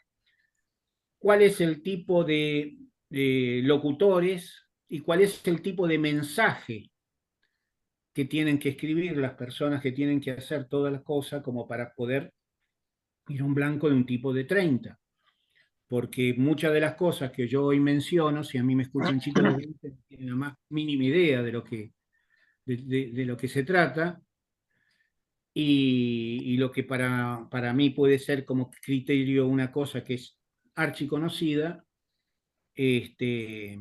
cuál es el tipo de locutores y cuál es el tipo de mensaje que tienen que escribir las personas que tienen que hacer todas las cosas como para poder ir a un blanco de un tipo de 30. Porque muchas de las cosas que yo hoy menciono, si a mí me escuchan chicos de 20, no tienen la más mínima idea de lo que se trata, y lo que para mí puede ser como criterio una cosa que es archiconocida, te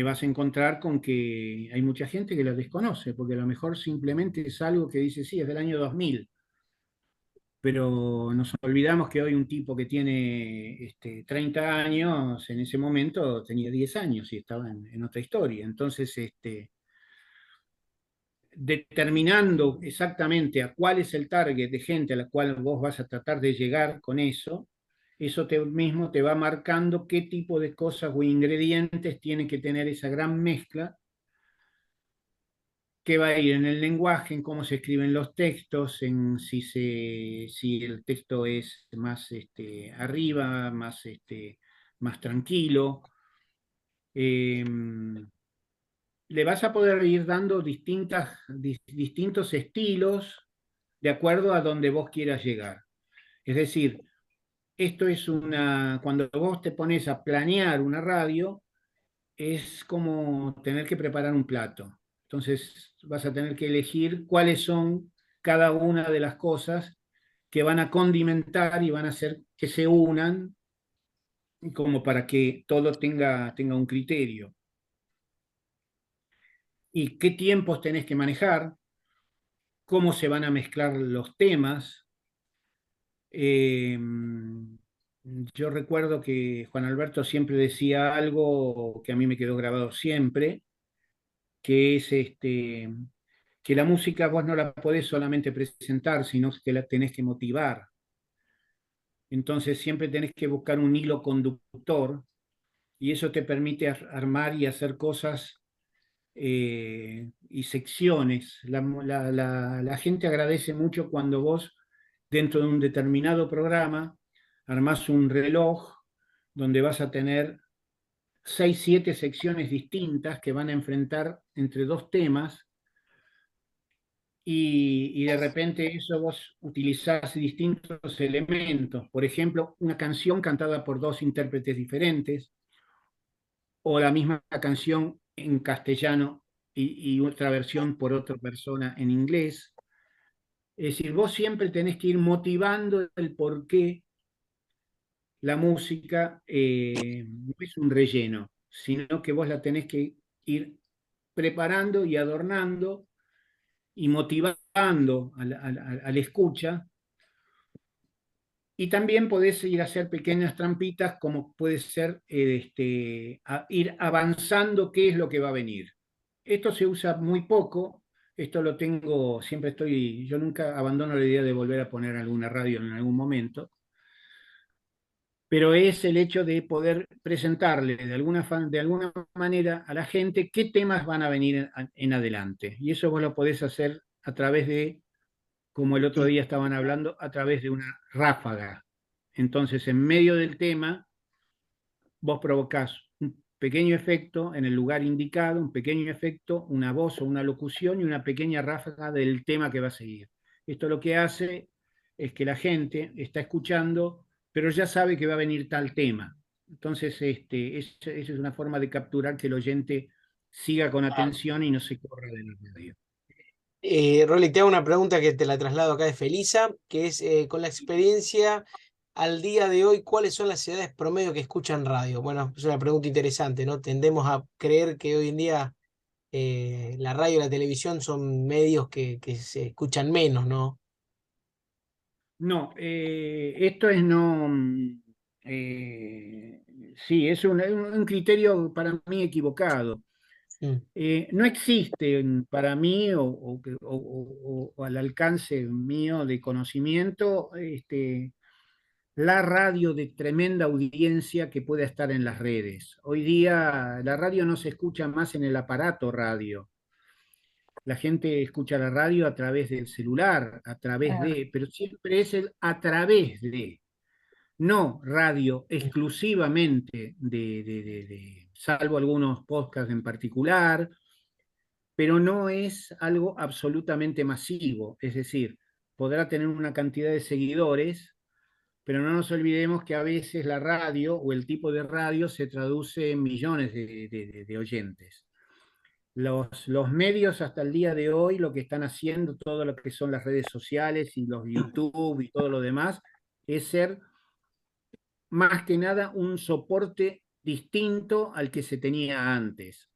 vas a encontrar con que hay mucha gente que la desconoce, porque a lo mejor simplemente es algo que dice, sí, es del año 2000, pero nos olvidamos que hoy un tipo que tiene 30 años, en ese momento tenía 10 años y estaba en otra historia. Entonces, determinando exactamente a cuál es el target de gente a la cual vos vas a tratar de llegar con eso, eso mismo te va marcando qué tipo de cosas o ingredientes tiene que tener esa gran mezcla que va a ir en el lenguaje, en cómo se escriben los textos, en si el texto es más arriba, más tranquilo. Le vas a poder ir dando distintos estilos de acuerdo a donde vos quieras llegar. Es decir, cuando vos te pones a planear una radio, es como tener que preparar un plato. Entonces vas a tener que elegir cuáles son cada una de las cosas que van a condimentar y van a hacer que se unan como para que todo tenga un criterio. ¿Y qué tiempos tenés que manejar? ¿Cómo se van a mezclar los temas? Yo recuerdo que Juan Alberto siempre decía algo que a mí me quedó grabado siempre, que es que la música vos no la podés solamente presentar, sino que la tenés que motivar. Entonces siempre tenés que buscar un hilo conductor y eso te permite armar y hacer cosas y secciones. La gente agradece mucho cuando vos, dentro de un determinado programa, armás un reloj donde vas a tener 6, 7 secciones distintas que van a enfrentar entre dos temas y de repente eso vos utilizás distintos elementos. Por ejemplo, una canción cantada por dos intérpretes diferentes o la misma canción en castellano y otra versión por otra persona en inglés. Es decir, vos siempre tenés que ir motivando el por qué la música no es un relleno, sino que vos la tenés que ir preparando y adornando y motivando al escucha Y también podés ir a hacer pequeñas trampitas, como puede ser ir avanzando qué es lo que va a venir. Esto se usa muy poco, esto lo tengo, yo nunca abandono la idea de volver a poner alguna radio en algún momento, pero es el hecho de poder presentarle de alguna manera a la gente qué temas van a venir en adelante. Y eso vos lo podés hacer a través de, como el otro día estaban hablando, a través de una ráfaga. Entonces, en medio del tema, vos provocás un pequeño efecto en el lugar indicado, un pequeño efecto, una voz o una locución y una pequeña ráfaga del tema que va a seguir. Esto lo que hace es que la gente está escuchando, pero ya sabe que va a venir tal tema. Entonces, esa es una forma de capturar que el oyente siga con atención y no se corra de la radio. Rolly, te hago una pregunta que te la traslado acá de Felisa, que es con la experiencia al día de hoy, ¿cuáles son las edades promedio que escuchan radio? Bueno, es una pregunta interesante, ¿no? Tendemos a creer que hoy en día la radio y la televisión son medios que se escuchan menos, ¿no? No, esto es no. Sí, es un criterio para mí equivocado. Mm. No existe para mí o al alcance mío de conocimiento la radio de tremenda audiencia que pueda estar en las redes. Hoy día la radio no se escucha más en el aparato radio. La gente escucha la radio a través del celular, Ah, pero siempre es el a través de, no radio exclusivamente salvo algunos podcasts en particular, pero no es algo absolutamente masivo. Es decir, podrá tener una cantidad de seguidores, pero no nos olvidemos que a veces la radio o el tipo de radio se traduce en millones de oyentes. Los medios hasta el día de hoy, lo que están haciendo, todo lo que son las redes sociales y los YouTube y todo lo demás, es ser más que nada un soporte distinto al que se tenía antes.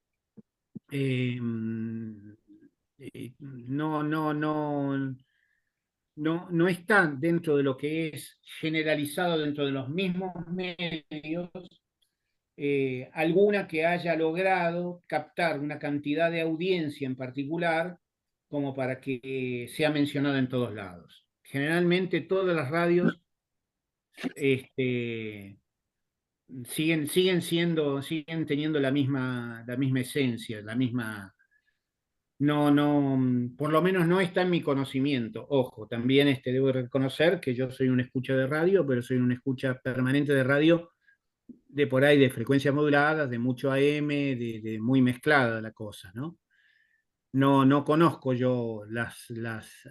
No están dentro de lo que es generalizado dentro de los mismos medios, alguna que haya logrado captar una cantidad de audiencia en particular como para que sea mencionada en todos lados. Generalmente todas las radios este, siguen teniendo la misma esencia, la misma. No, no, por lo menos no está en mi conocimiento. Ojo, también debo reconocer que yo soy un escucha de radio, pero soy un escucha permanente de radio de por ahí, de frecuencias moduladas, de mucho AM, de muy mezclada la cosa, ¿no? No conozco yo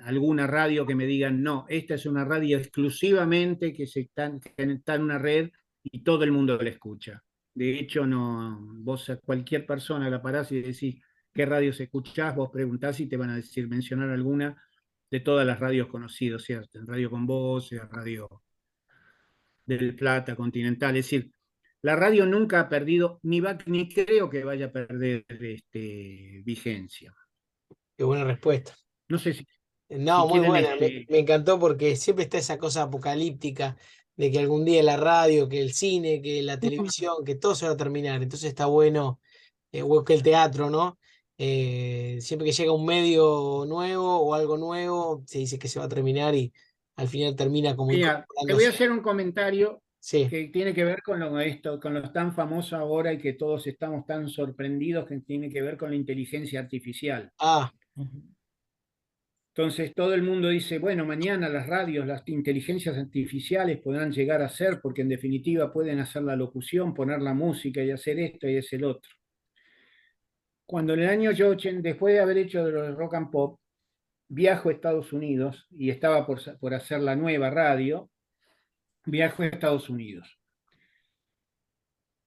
alguna radio que me digan, no, esta es una radio exclusivamente que está en una red y todo el mundo la escucha. De hecho, no, vos a cualquier persona la parás y decís qué radios escuchás, vos preguntás y te van a decir, mencionar alguna de todas las radios conocidas, ¿cierto? Radio Con Voz, sea Radio del Plata, Continental, es decir, la radio nunca ha perdido, ni creo que vaya a perder vigencia. Qué buena respuesta. No sé si No, muy quieren buena. Me encantó porque siempre está esa cosa apocalíptica de que algún día la radio, que el cine, que la televisión, que todo se va a terminar. Entonces está bueno, o que el teatro, ¿no? Siempre que llega un medio nuevo o algo nuevo, se dice que se va a terminar y al final termina como Mira, te voy a incorporándose. hacer un comentario Sí. que tiene que ver con lo tan famoso ahora y que todos estamos tan sorprendidos, que tiene que ver con la inteligencia artificial. Ah, Entonces todo el mundo dice, bueno, mañana las radios, las inteligencias artificiales podrán llegar a ser, porque en definitiva pueden hacer la locución, poner la música y hacer esto y hacer el otro. Cuando en el año yo, después de haber hecho de lo de Rock and Pop, viajo a Estados Unidos y estaba por hacer la nueva radio, viajo a Estados Unidos.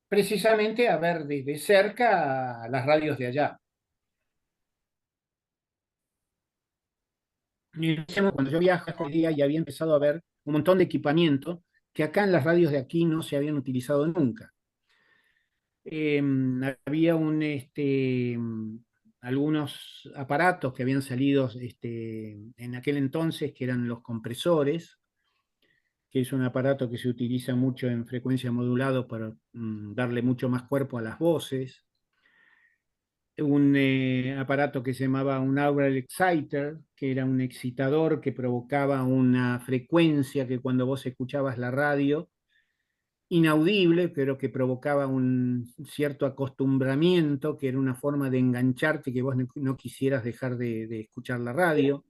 Precisamente a ver desde cerca las radios de allá. Y cuando yo viajo este día y había empezado a ver un montón de equipamiento que acá en las radios de aquí no se habían utilizado nunca. Había algunos aparatos que habían salido en aquel entonces, que eran los compresores, que es un aparato que se utiliza mucho en frecuencia modulada para darle mucho más cuerpo a las voces. Un aparato que se llamaba un Aural Exciter, que era un excitador que provocaba una frecuencia que cuando vos escuchabas la radio, inaudible, pero que provocaba un cierto acostumbramiento, que era una forma de engancharte, que vos no quisieras dejar de escuchar la radio.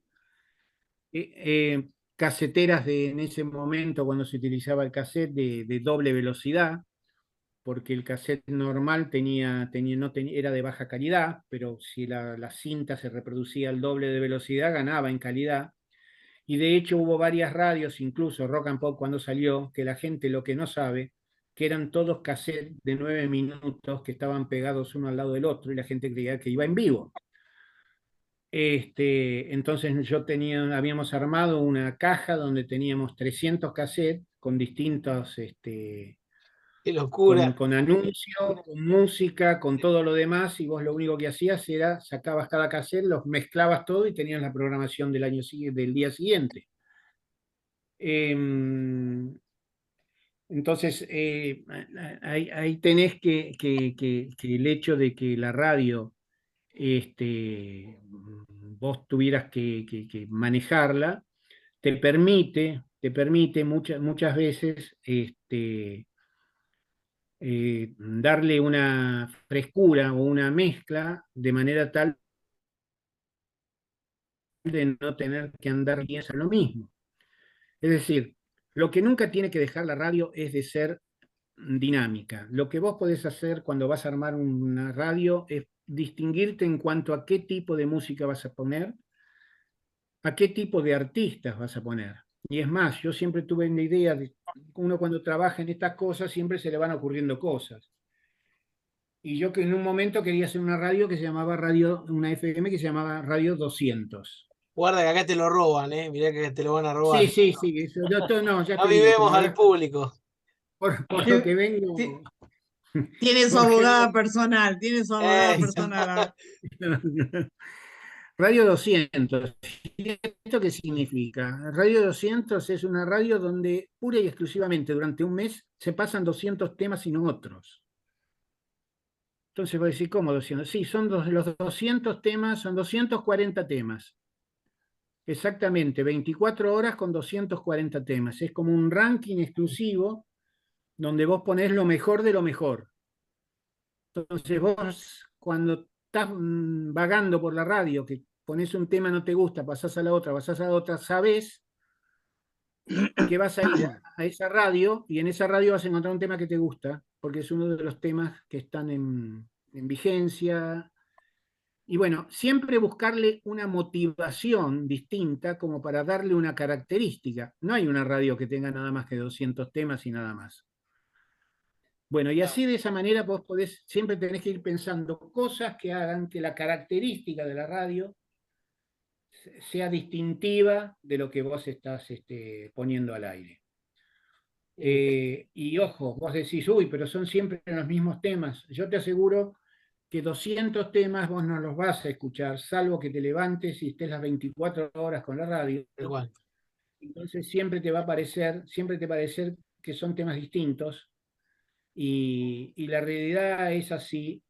Caseteras en ese momento, cuando se utilizaba el cassette, de doble velocidad, porque el cassette normal era de baja calidad, pero si la cinta se reproducía al doble de velocidad, ganaba en calidad. Y de hecho hubo varias radios, incluso Rock and Pop cuando salió, que la gente lo que no sabe, que eran todos cassettes de 9 minutos que estaban pegados uno al lado del otro y la gente creía que iba en vivo. Entonces habíamos armado una caja donde teníamos 300 cassettes con distintos, Qué locura. con anuncios, con música, con todo lo demás, y vos lo único que hacías era sacabas cada cassette, los mezclabas todo y tenías la programación del día siguiente. Entonces, ahí tenés que el hecho de que la radio vos tuvieras que manejarla, te permite muchas veces darle una frescura o una mezcla de manera tal de no tener que andar bien a lo mismo. Es decir, lo que nunca tiene que dejar la radio es de ser dinámica. Lo que vos podés hacer cuando vas a armar una radio es distinguirte en cuanto a qué tipo de música vas a poner, a qué tipo de artistas vas a poner. Y es más, yo siempre tuve la idea de uno cuando trabaja en estas cosas siempre se le van ocurriendo cosas. Y yo que en un momento quería hacer una radio que se llamaba una FM que se llamaba Radio 200. Guarda que acá te lo roban, mirá que te lo van a robar. Sí, sí, sí, eso, no, ya No te digo, vivemos como al público. por lo que vengo. Tiene su abogada personal, tiene su abogada Eso. personal. Radio 200. ¿Y esto qué significa? Radio 200 es una radio donde pura y exclusivamente durante un mes se pasan 200 temas y no otros. Entonces voy a decir, ¿cómo 200? Sí, los 200 temas, son 240 temas. Exactamente, 24 horas con 240 temas. Es como un ranking exclusivo donde vos ponés lo mejor de lo mejor. Entonces vos, cuando estás vagando por la radio, que ponés un tema, no te gusta, pasás a la otra, sabés que vas a ir a esa radio y en esa radio vas a encontrar un tema que te gusta, porque es uno de los temas que están en vigencia. Y bueno, siempre buscarle una motivación distinta como para darle una característica. No hay una radio que tenga nada más que 200 temas y nada más. Bueno, y así de esa manera vos siempre tenés que ir pensando cosas que hagan que la característica de la radio sea distintiva de lo que vos estás poniendo al aire. Y ojo, vos decís, uy, pero son siempre los mismos temas. Yo te aseguro que 200 temas vos no los vas a escuchar, salvo que te levantes y estés las 24 horas con la radio. Igual. Entonces siempre te parecer que son temas distintos. Y la realidad es así.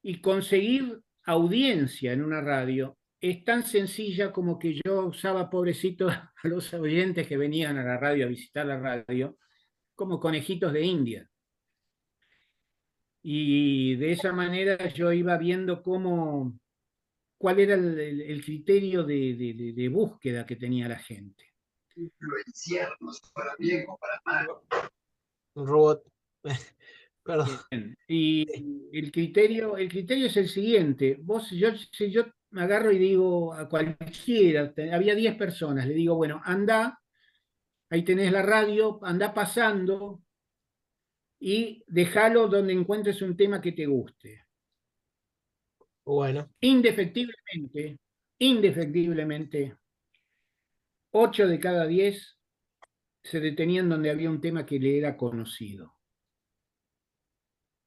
Y conseguir audiencia en una radio es tan sencilla como que yo usaba, pobrecito, a los oyentes que venían a la radio a visitar la radio, como conejitos de India. Y de esa manera yo iba viendo cuál era el criterio de búsqueda que tenía la gente. Un robot. Perdón. Bien. Y el criterio es el siguiente. Si yo me agarro y digo a cualquiera, había 10 personas, le digo, bueno, anda, ahí tenés la radio, anda pasando y déjalo donde encuentres un tema que te guste. Bueno. Indefectiblemente, 8 de cada 10 se detenían donde había un tema que le era conocido.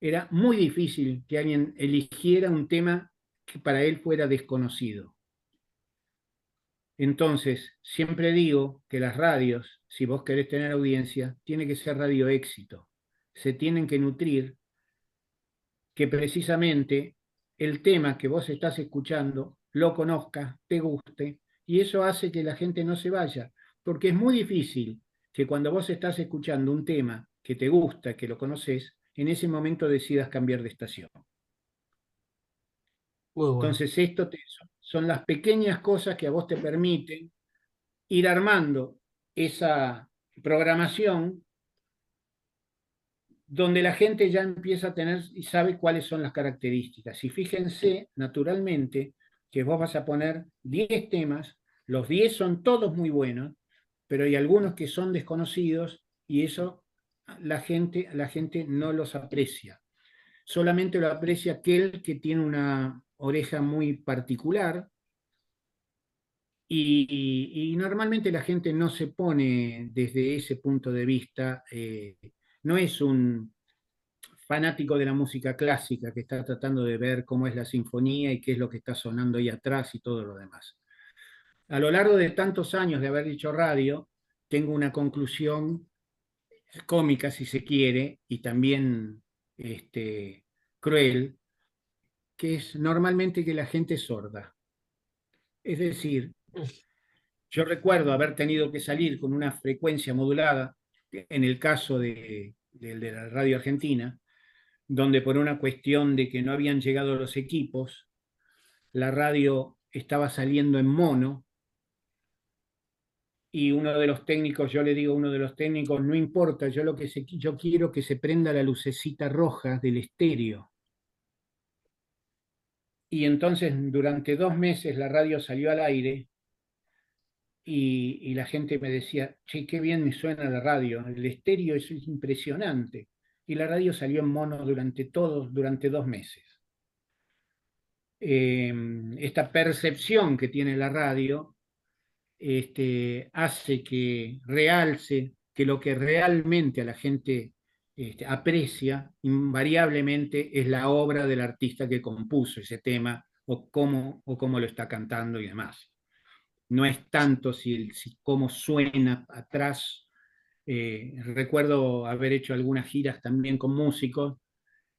Era muy difícil que alguien eligiera un tema que para él fuera desconocido. Entonces, siempre digo que las radios, si vos querés tener audiencia, tiene que ser radio éxito. Se tienen que nutrir que precisamente el tema que vos estás escuchando lo conozcas, te guste, y eso hace que la gente no se vaya, porque es muy difícil que cuando vos estás escuchando un tema que te gusta, que lo conoces, en ese momento decidas cambiar de estación. Muy bueno. Entonces, son las pequeñas cosas que a vos te permiten ir armando esa programación donde la gente ya empieza a tener y sabe cuáles son las características. Y fíjense, naturalmente, que vos vas a poner 10 temas, los 10 son todos muy buenos, pero hay algunos que son desconocidos y eso la gente no los aprecia. Solamente lo aprecia aquel que tiene una oreja muy particular y normalmente la gente no se pone desde ese punto de vista, no es un fanático de la música clásica que está tratando de ver cómo es la sinfonía y qué es lo que está sonando ahí atrás y todo lo demás. A lo largo de tantos años de haber dicho radio, tengo una conclusión cómica, si se quiere, y también cruel, que es normalmente que la gente es sorda. Es decir, yo recuerdo haber tenido que salir con una frecuencia modulada, en el caso de la radio argentina, donde por una cuestión de que no habían llegado los equipos, la radio estaba saliendo en mono y uno de los técnicos, yo le digo a uno de los técnicos, no importa, yo quiero que se prenda la lucecita roja del estéreo. Y entonces durante 2 meses la radio salió al aire y la gente me decía, che, qué bien me suena la radio, el estéreo es impresionante. Y la radio salió en mono durante 2 meses. Esta percepción que tiene la radio hace que realce que lo que realmente a la gente aprecia invariablemente es la obra del artista que compuso ese tema o cómo lo está cantando y demás. No es tanto cómo suena atrás. Recuerdo haber hecho algunas giras también con músicos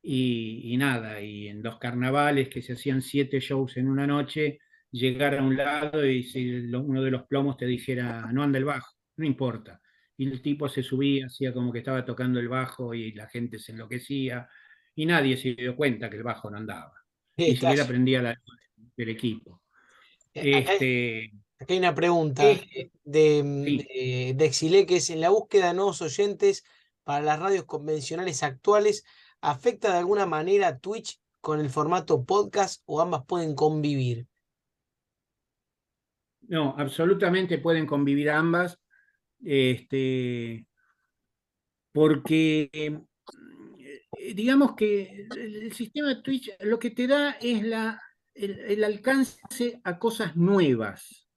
y nada, y en 2 carnavales que se hacían 7 shows en una noche, llegar a un lado y si uno de los plomos te dijera, no anda el bajo, no importa. Y el tipo se subía, hacía como que estaba tocando el bajo y la gente se enloquecía y nadie se dio cuenta que el bajo no andaba. Ni siquiera prendía la luz del equipo. Acá, Este, acá hay una pregunta este, sí. de Exilé, que es: en la búsqueda de nuevos oyentes para las radios convencionales actuales, ¿afecta de alguna manera Twitch con el formato podcast o ambas pueden convivir? No, absolutamente pueden convivir ambas, porque digamos que el sistema de Twitch lo que te da es el alcance a cosas nuevas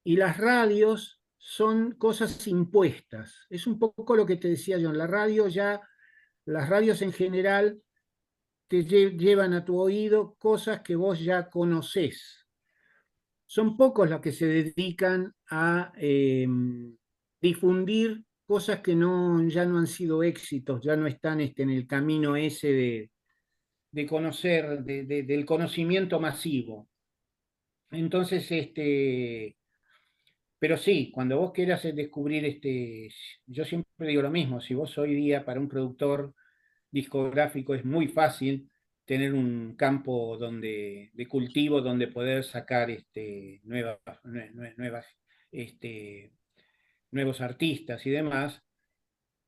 y las radios son cosas impuestas. Es un poco lo que te decía yo, en las radios en general te llevan a tu oído cosas que vos ya conocés. Son pocos los que se dedican a difundir cosas que ya no han sido éxitos, ya no están en el camino ese de conocer, del conocimiento masivo. Entonces, pero sí, cuando vos quieras descubrir, yo siempre digo lo mismo, si vos hoy día para un productor discográfico es muy fácil tener un campo de cultivo donde poder sacar nuevas, este, nuevos artistas y demás,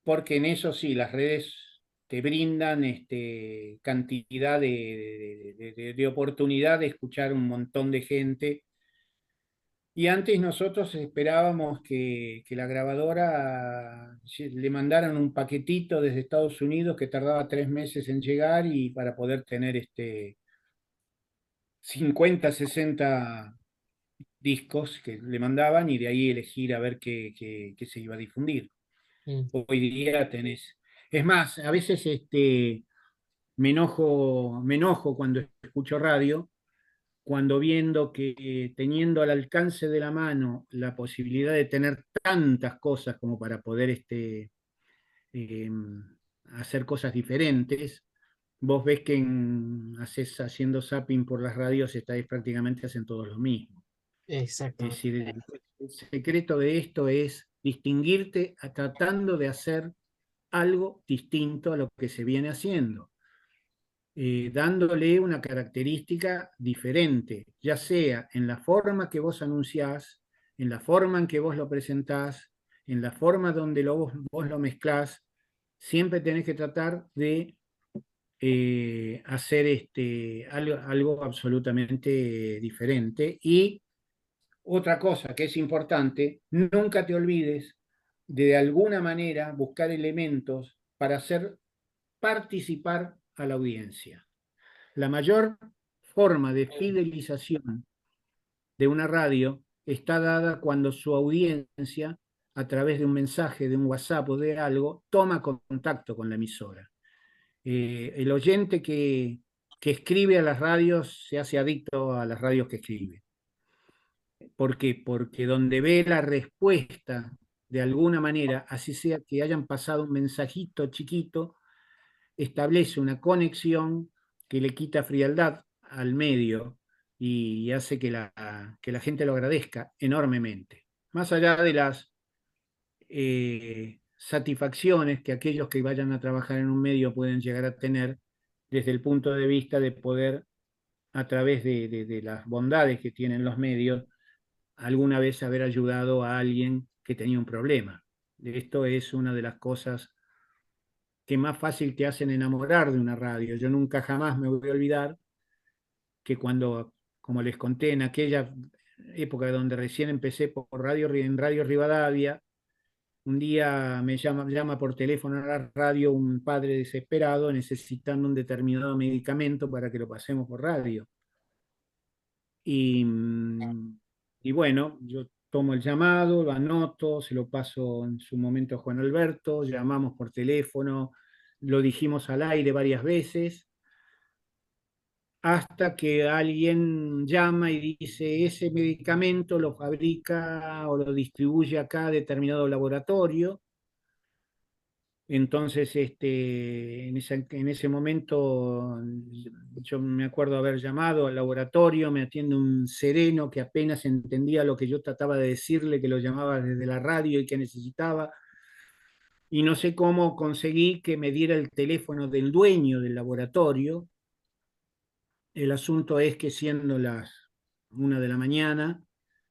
porque en eso sí, las redes te brindan cantidad de oportunidad de escuchar un montón de gente. Y antes nosotros esperábamos que la grabadora le mandaran un paquetito desde Estados Unidos que tardaba 3 meses en llegar y para poder tener 50, 60 discos que le mandaban y de ahí elegir a ver qué se iba a difundir. Mm. Hoy día tenés. Es más, a veces me enojo cuando escucho radio cuando viendo que teniendo al alcance de la mano la posibilidad de tener tantas cosas como para poder eh, hacer cosas diferentes, vos ves que haciendo zapping por las radios estáis prácticamente hacen todos lo mismo. Es Exactamente. decir, el secreto de esto es distinguirte tratando de hacer algo distinto a lo que se viene haciendo, dándole una característica diferente, ya sea en la forma que vos anunciás, en la forma en que vos lo presentás, en la forma donde vos lo mezclás. Siempre tenés que tratar de hacer algo absolutamente diferente. Y otra cosa que es importante, nunca te olvides de alguna manera buscar elementos para hacer participar a la audiencia. La mayor forma de fidelización de una radio está dada cuando su audiencia, a través de un mensaje, de un WhatsApp o de algo, toma contacto con la emisora. El oyente que escribe a las radios se hace adicto a las radios que escribe. ¿Por qué? Porque donde ve la respuesta, de alguna manera, así sea que hayan pasado un mensajito chiquito, establece una conexión que le quita frialdad al medio y hace que la gente lo agradezca enormemente. Más allá de las satisfacciones que aquellos que vayan a trabajar en un medio pueden llegar a tener desde el punto de vista de poder, a través de las bondades que tienen los medios, alguna vez haber ayudado a alguien que tenía un problema. Esto es una de las cosas que más fácil te hacen enamorar de una radio. Yo nunca jamás me voy a olvidar que cuando, como les conté, en aquella época donde recién empecé en Radio Rivadavia, un día me llama por teléfono a la radio un padre desesperado necesitando un determinado medicamento para que lo pasemos por radio. Y, y bueno, yo tomo el llamado, lo anoto, se lo paso en su momento a Juan Alberto, llamamos por teléfono, lo dijimos al aire varias veces, hasta que alguien llama y dice, ese medicamento lo fabrica o lo distribuye acá determinado laboratorio. Entonces, en ese momento, yo me acuerdo haber llamado al laboratorio, me atiende un sereno que apenas entendía lo que yo trataba de decirle, que lo llamaba desde la radio y que necesitaba, y no sé cómo conseguí que me diera el teléfono del dueño del laboratorio. El asunto es que siendo las 1 de la mañana,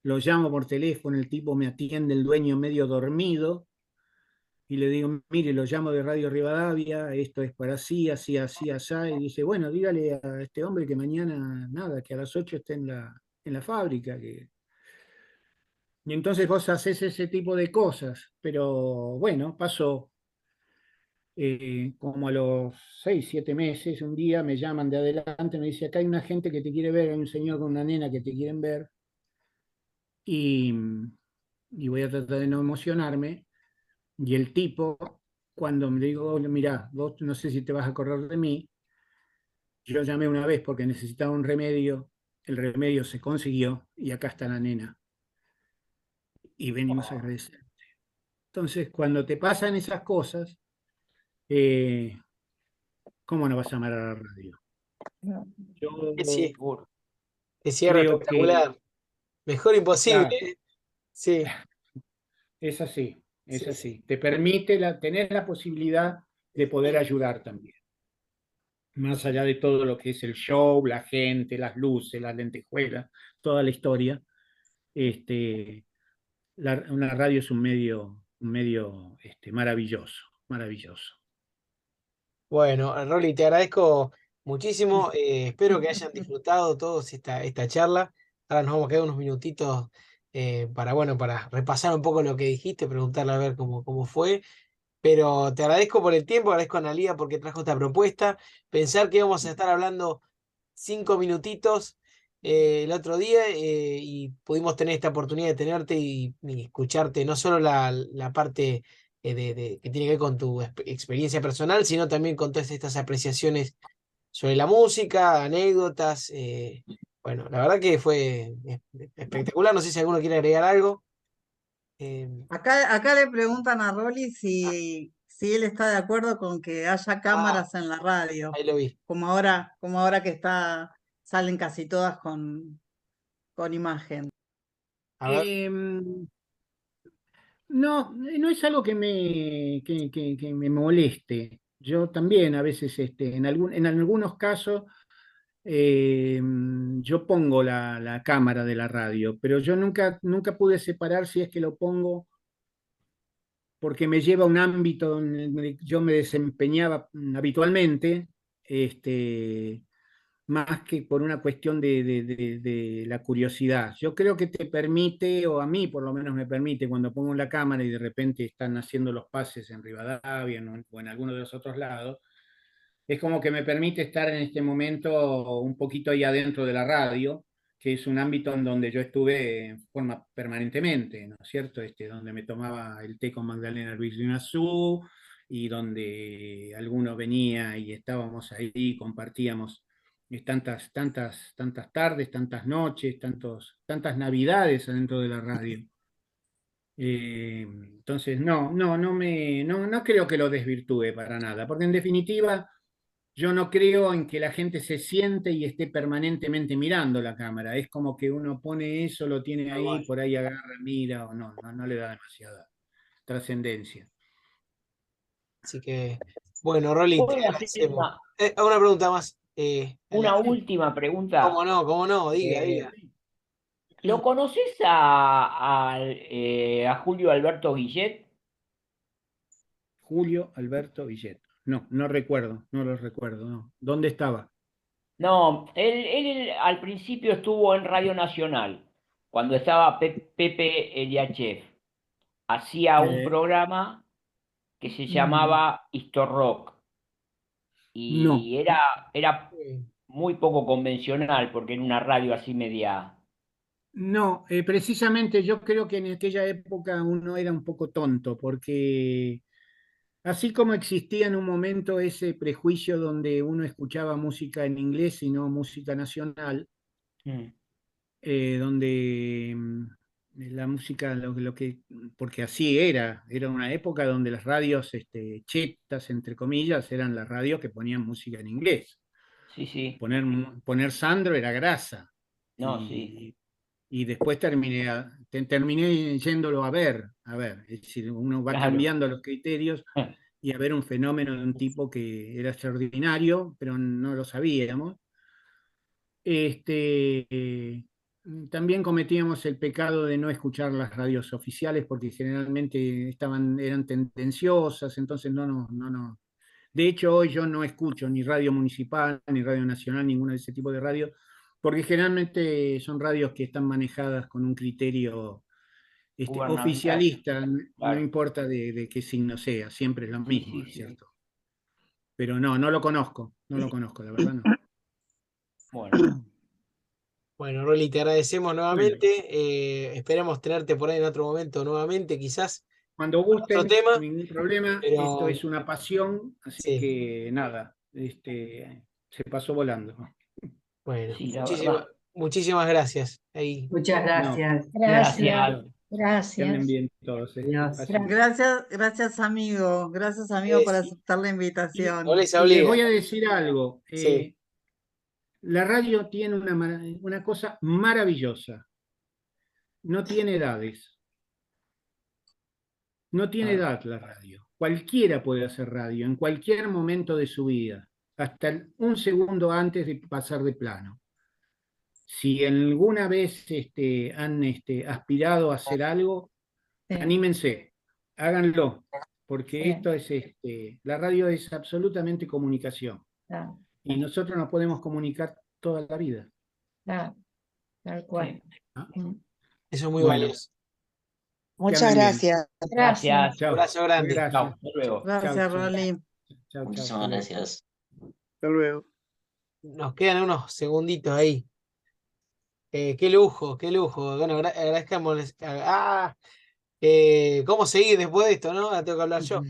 lo llamo por teléfono, el tipo me atiende, el dueño medio dormido, y le digo, mire, lo llamo de Radio Rivadavia, esto es para así, así, así, así, y dice, bueno, dígale a este hombre que mañana, nada, que a las 8 esté en la fábrica. Y entonces vos haces ese tipo de cosas, pero bueno, pasó. Como a los 6, 7 meses, un día me llaman de adelante, me dice, acá hay una gente que te quiere ver, hay un señor con una nena que te quieren ver, y, y voy a tratar de no emocionarme. Y el tipo, cuando me digo, mirá, vos no sé si te vas a acordar de mí, yo llamé una vez porque necesitaba un remedio, el remedio se consiguió y acá está la nena. Y venimos a agradecer. Entonces, cuando te pasan esas cosas, ¿cómo no vas a amar a la radio? Yo Sí, Seguro. que cierre creo que, espectacular. Mejor imposible, claro, ¿eh? Sí, es así, es sí, sí. así. Te permite tener la posibilidad de poder ayudar también. Más allá de todo lo que es el show, la gente, las luces, las lentejuelas, toda la historia, este, una radio es un medio maravilloso, maravilloso. Bueno, Rolly, te agradezco muchísimo. Espero que hayan disfrutado todos esta charla. Ahora nos vamos a quedar unos minutitos bueno, para repasar un poco lo que dijiste, preguntarle a ver cómo fue. Pero te agradezco por el tiempo, agradezco a Analía porque trajo esta propuesta. Pensar que íbamos a estar hablando 5 minutitos el otro día y pudimos tener esta oportunidad de tenerte y escucharte no solo la parte que tiene que ver con tu experiencia personal, sino también con todas estas apreciaciones sobre la música, anécdotas Bueno, la verdad que fue espectacular. No sé si alguno quiere agregar algo. Acá le preguntan a Rolly si él está de acuerdo con que haya cámaras en la radio, Ahí lo vi. como ahora que salen casi todas con imagen. A ver, No, no es algo que me moleste. Yo también a veces, en algunos casos, yo pongo la cámara de la radio, pero yo nunca pude separar si es que lo pongo porque me lleva a un ámbito donde yo me desempeñaba habitualmente, más que por una cuestión de la curiosidad. Yo creo que te permite, o a mí por lo menos me permite, cuando pongo la cámara y de repente están haciendo los pases en Rivadavia o en alguno de los otros lados, es como que me permite estar en este momento un poquito ahí adentro de la radio, que es un ámbito en donde yo estuve en forma permanentemente, ¿no es cierto? Donde me tomaba el té con Magdalena Ruiz de Unazú y donde alguno venía y estábamos ahí, compartíamos tantas tardes, tantas noches, tantas navidades adentro de la radio. Entonces, no creo que lo desvirtúe para nada, porque en definitiva yo no creo en que la gente se siente y esté permanentemente mirando la cámara. Es como que uno pone eso, lo tiene ahí, por ahí agarra, mira, o no le da demasiada trascendencia. así que, bueno, Rolly, te ¿Puedo hacer agradecemos. Una pregunta más. una última pregunta? ¿Cómo no? Diga, Eh, diga. ¿Lo conoces a Julio Alberto Guillet? Julio Alberto Villet. No recuerdo, no lo recuerdo, no. ¿Dónde estaba? No, él al principio estuvo en Radio Nacional, cuando estaba Pepe Eliachev. Hacía un Eh, programa que se mm, llamaba Rock no, y era muy poco convencional porque era una radio así media. no, precisamente yo creo que en aquella época uno era un poco tonto, porque así como existía en un momento ese prejuicio donde uno escuchaba música en inglés y no música nacional, Mm, donde la música, porque así era una época donde las radios chetas, entre comillas, eran las radios que ponían música en inglés. sí, sí, Poner Sandro era grasa. no, sí, Y después terminé yéndolo a ver, es decir, uno va claro. cambiando los criterios y a ver un fenómeno de un tipo que era extraordinario, pero no lo sabíamos. Este, eh, También cometíamos el pecado de no escuchar las radios oficiales porque generalmente eran tendenciosas, entonces no. De hecho, hoy yo no escucho ni radio municipal, ni radio nacional, ninguna de ese tipo de radios, porque generalmente son radios que están manejadas con un criterio Gubernamental, oficialista, no claro. importa de qué signo sea, siempre es lo Sí, mismo, sí, ¿no es sí. cierto? Pero no lo conozco, la verdad no. Bueno, Bueno, Rolly, te agradecemos Bueno, nuevamente. Esperamos tenerte por ahí en otro momento nuevamente, quizás cuando con otro gusten, tema, ningún problema, esto pero es una pasión, así sí. que nada, se pasó volando. Bueno, sí, la verdad. muchísimas gracias. Ahí. Muchas No, gracias. Gracias. Gracias, que anden gracias. bien todos, Adiós. Así. Gracias amigo, por Sí, aceptar la no invitación. les Y les obliga. voy a decir algo. Sí. La radio tiene una cosa maravillosa. No tiene edades. No tiene Ah, edad la radio. Cualquiera puede hacer radio en cualquier momento de su vida, hasta un segundo antes de pasar de plano. Si alguna vez han aspirado a hacer algo, Sí, anímense, háganlo, porque sí, la radio es absolutamente comunicación claro, y nosotros nos podemos comunicar toda la vida. claro, tal cual. sí. ¿Ah? Mm. Eso es muy Bueno, valioso. que Muchas anden bien. gracias. Gracias. Gracias. Chao. Abrazo grande. Chao, Gracias. hasta luego. Chao, Gracias, chao. Rolly. Chao, chao. Muchísimas gracias. Hasta luego. Nos quedan unos segunditos ahí. Qué lujo, qué lujo. Bueno, agradezcamos. ¿Cómo seguir después de esto, no? Ahora tengo que hablar yo.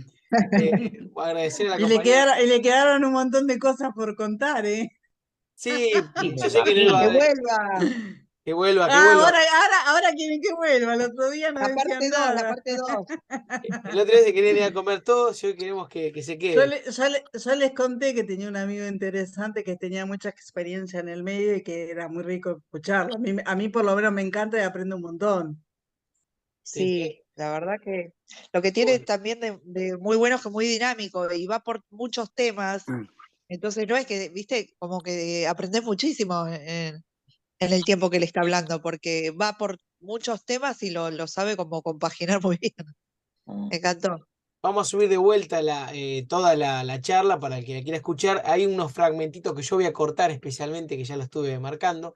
Agradecer a la compañía. Y le quedaron un montón de cosas por contar, ¿eh? Sí, Sí, me yo sé que no imagino. va Que a... vuelva. Que vuelva, que Ah, vuelva. ahora quieren que vuelva. El otro día no La decían parte 2, la nada. parte 2. El otro día se querían ir a comer todos y hoy queremos que se Yo, quede. yo les conté que tenía un amigo interesante que tenía mucha experiencia en el medio y que era muy rico escucharlo. A mí por lo menos me encanta y aprendo un montón. Sí, sí. Sí, la verdad que lo que tiene Bueno. también de muy bueno es que es muy dinámico y va por muchos temas. Entonces no es que, viste, como que aprendes muchísimo en el tiempo que le está hablando, porque va por muchos temas y lo sabe como compaginar muy bien. Me encantó. Vamos a subir de vuelta toda la charla para el que la quiera escuchar. Hay unos fragmentitos que yo voy a cortar especialmente, que ya lo estuve marcando,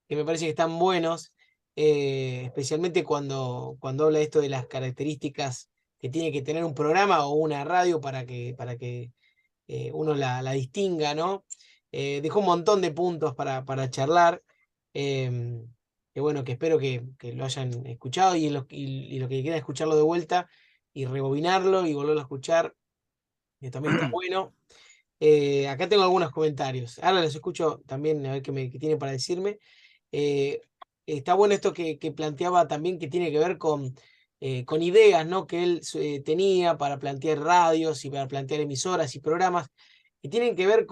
que me parece que están buenos, especialmente cuando habla esto de las características que tiene que tener un programa o una radio para que uno la distinga, ¿no? Dejó un montón de puntos para charlar, em, que bueno, que espero que lo hayan escuchado y lo que quieran escucharlo de vuelta y rebobinarlo y volverlo a escuchar, que también está bueno. Acá tengo algunos comentarios. Ahora los escucho también a ver qué tiene para decirme. Eh, Está bueno esto que planteaba también que tiene que ver con ideas, ¿no? Que él tenía para plantear radios y para plantear emisoras y programas que tienen que ver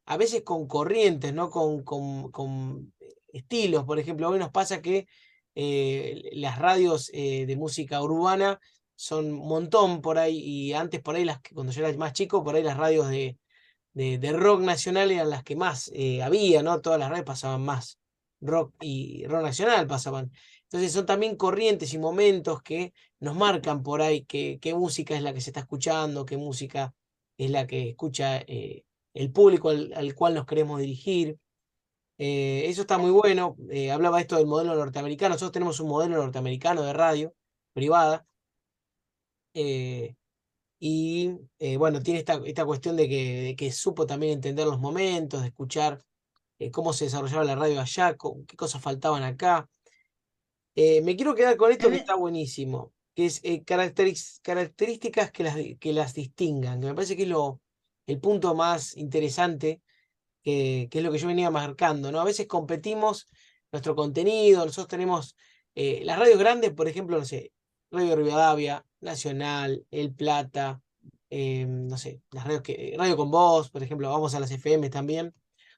a veces con corrientes, ¿no? Con estilos. Por ejemplo, hoy nos pasa que las radios de música urbana son un montón por ahí y antes por ahí, cuando yo era más chico, por ahí las radios de rock nacional eran las que más había, ¿no? Todas las radios pasaban más rock y rock nacional pasaban. Entonces son también corrientes y momentos que nos marcan por ahí qué música es la que se está escuchando, qué música es la que escucha el público al cual nos queremos dirigir. Eso está muy bueno. Hablaba esto del modelo norteamericano. Nosotros tenemos un modelo norteamericano de radio privada. eh, bueno, tiene esta cuestión de que supo también entender los momentos, de escuchar cómo se desarrollaba la radio allá, qué cosas faltaban acá. Me quiero quedar con esto En que e- está buenísimo, que es características que las distingan, que me parece que es el punto más interesante, que es lo que yo venía marcando, ¿no? A veces competimos nuestro contenido, nosotros tenemos las radios grandes, por ejemplo, no sé, Radio Rivadavia, Nacional, El Plata, no sé, las radios Radio Con Voz, por ejemplo, vamos a las FM también,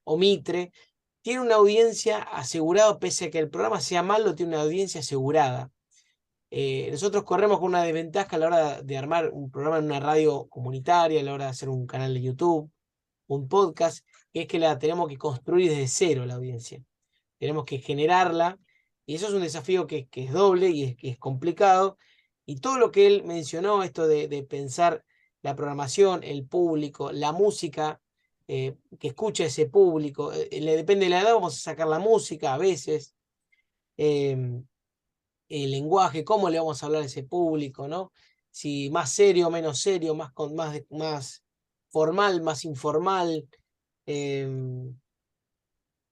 o Mitre, tiene una audiencia asegurada, pese a que el programa sea malo, tiene una audiencia asegurada. Nosotros corremos con una desventaja a la hora de armar un programa en una radio comunitaria, a la hora de hacer un canal de YouTube, un podcast, que es que la tenemos que construir desde cero la audiencia. Tenemos que generarla, y eso es un desafío que es doble y que es complicado. Y todo lo que él mencionó, esto de pensar la programación, el público, la música que escucha ese público, le depende de la edad, vamos a sacar la música a veces, em, el lenguaje, cómo le vamos a hablar a ese público, ¿no? Si más serio, menos serio, más formal, más informal. em,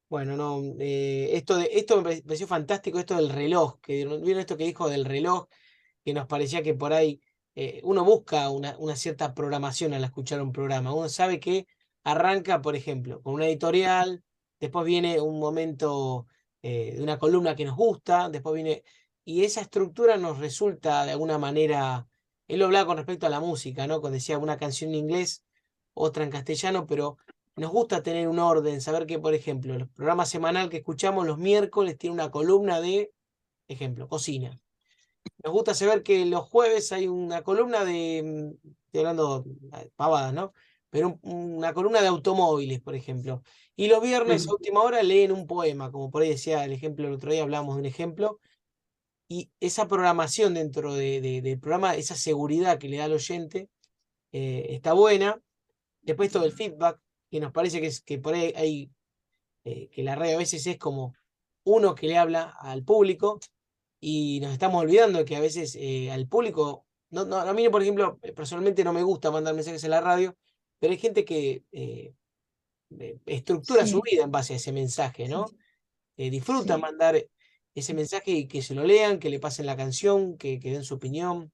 bueno, no, esto me pareció fantástico, esto del reloj, ¿vieron esto que dijo del reloj? Que nos parecía que por ahí uno busca una cierta programación al escuchar un programa. Uno sabe que arranca, por ejemplo, con una editorial, después viene un momento de una columna que nos gusta, después viene... Y esa estructura nos resulta de alguna manera... Él lo hablaba con respecto a la música, ¿no? Cuando decía una canción en inglés, otra en castellano, pero nos gusta tener un orden, saber que, por ejemplo, el programa semanal que escuchamos los miércoles tiene una columna de, ejemplo, cocina. Nos gusta saber que los jueves hay una columna estoy hablando pavadas, ¿no? Pero una columna de automóviles, por ejemplo. Y los viernes a última hora leen un poema, como por ahí decía el ejemplo, el otro día hablamos de un ejemplo. Y esa programación dentro del programa, esa seguridad que le da al oyente, está buena. Después todo el feedback, que nos parece que por ahí hay, que la radio a veces es como uno que le habla al público y nos estamos olvidando que a veces al público, a mí por ejemplo, personalmente no me gusta mandar mensajes en la radio, pero hay gente que estructura su Sí, vida en base a ese mensaje, sí, ¿no? Disfruta sí. mandar ese mensaje y que se lo lean, que le pasen la canción, que den su opinión.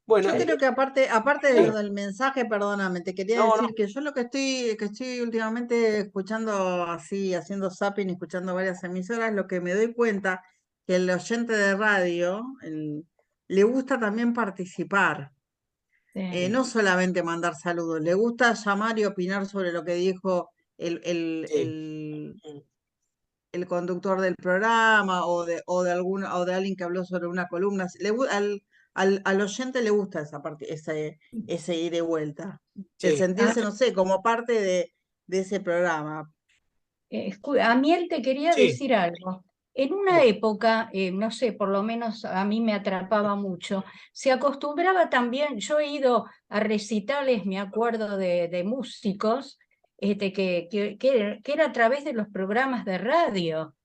Bueno, Yo creo que aparte de sí. lo del mensaje, perdóname, te quería No, decir no, que yo lo que estoy últimamente escuchando así, haciendo zapping, escuchando varias emisoras, lo que me doy cuenta que el oyente de radio le gusta también participar, Sí. no solamente mandar saludos, le gusta llamar y opinar sobre lo que dijo el, el, sí. el, Mm. el conductor del programa o de alguien que habló sobre una columna. Al oyente le gusta esa parte, ese ida y vuelta, de Sí. Ah, sentirse, no sé, como parte de ese programa. A Miel te quería Sí. decir algo. En una Bueno, época, no sé, por lo menos a mí me atrapaba mucho, se acostumbraba también, yo he ido a recitales, me acuerdo de músicos, que era a través de los programas de radio,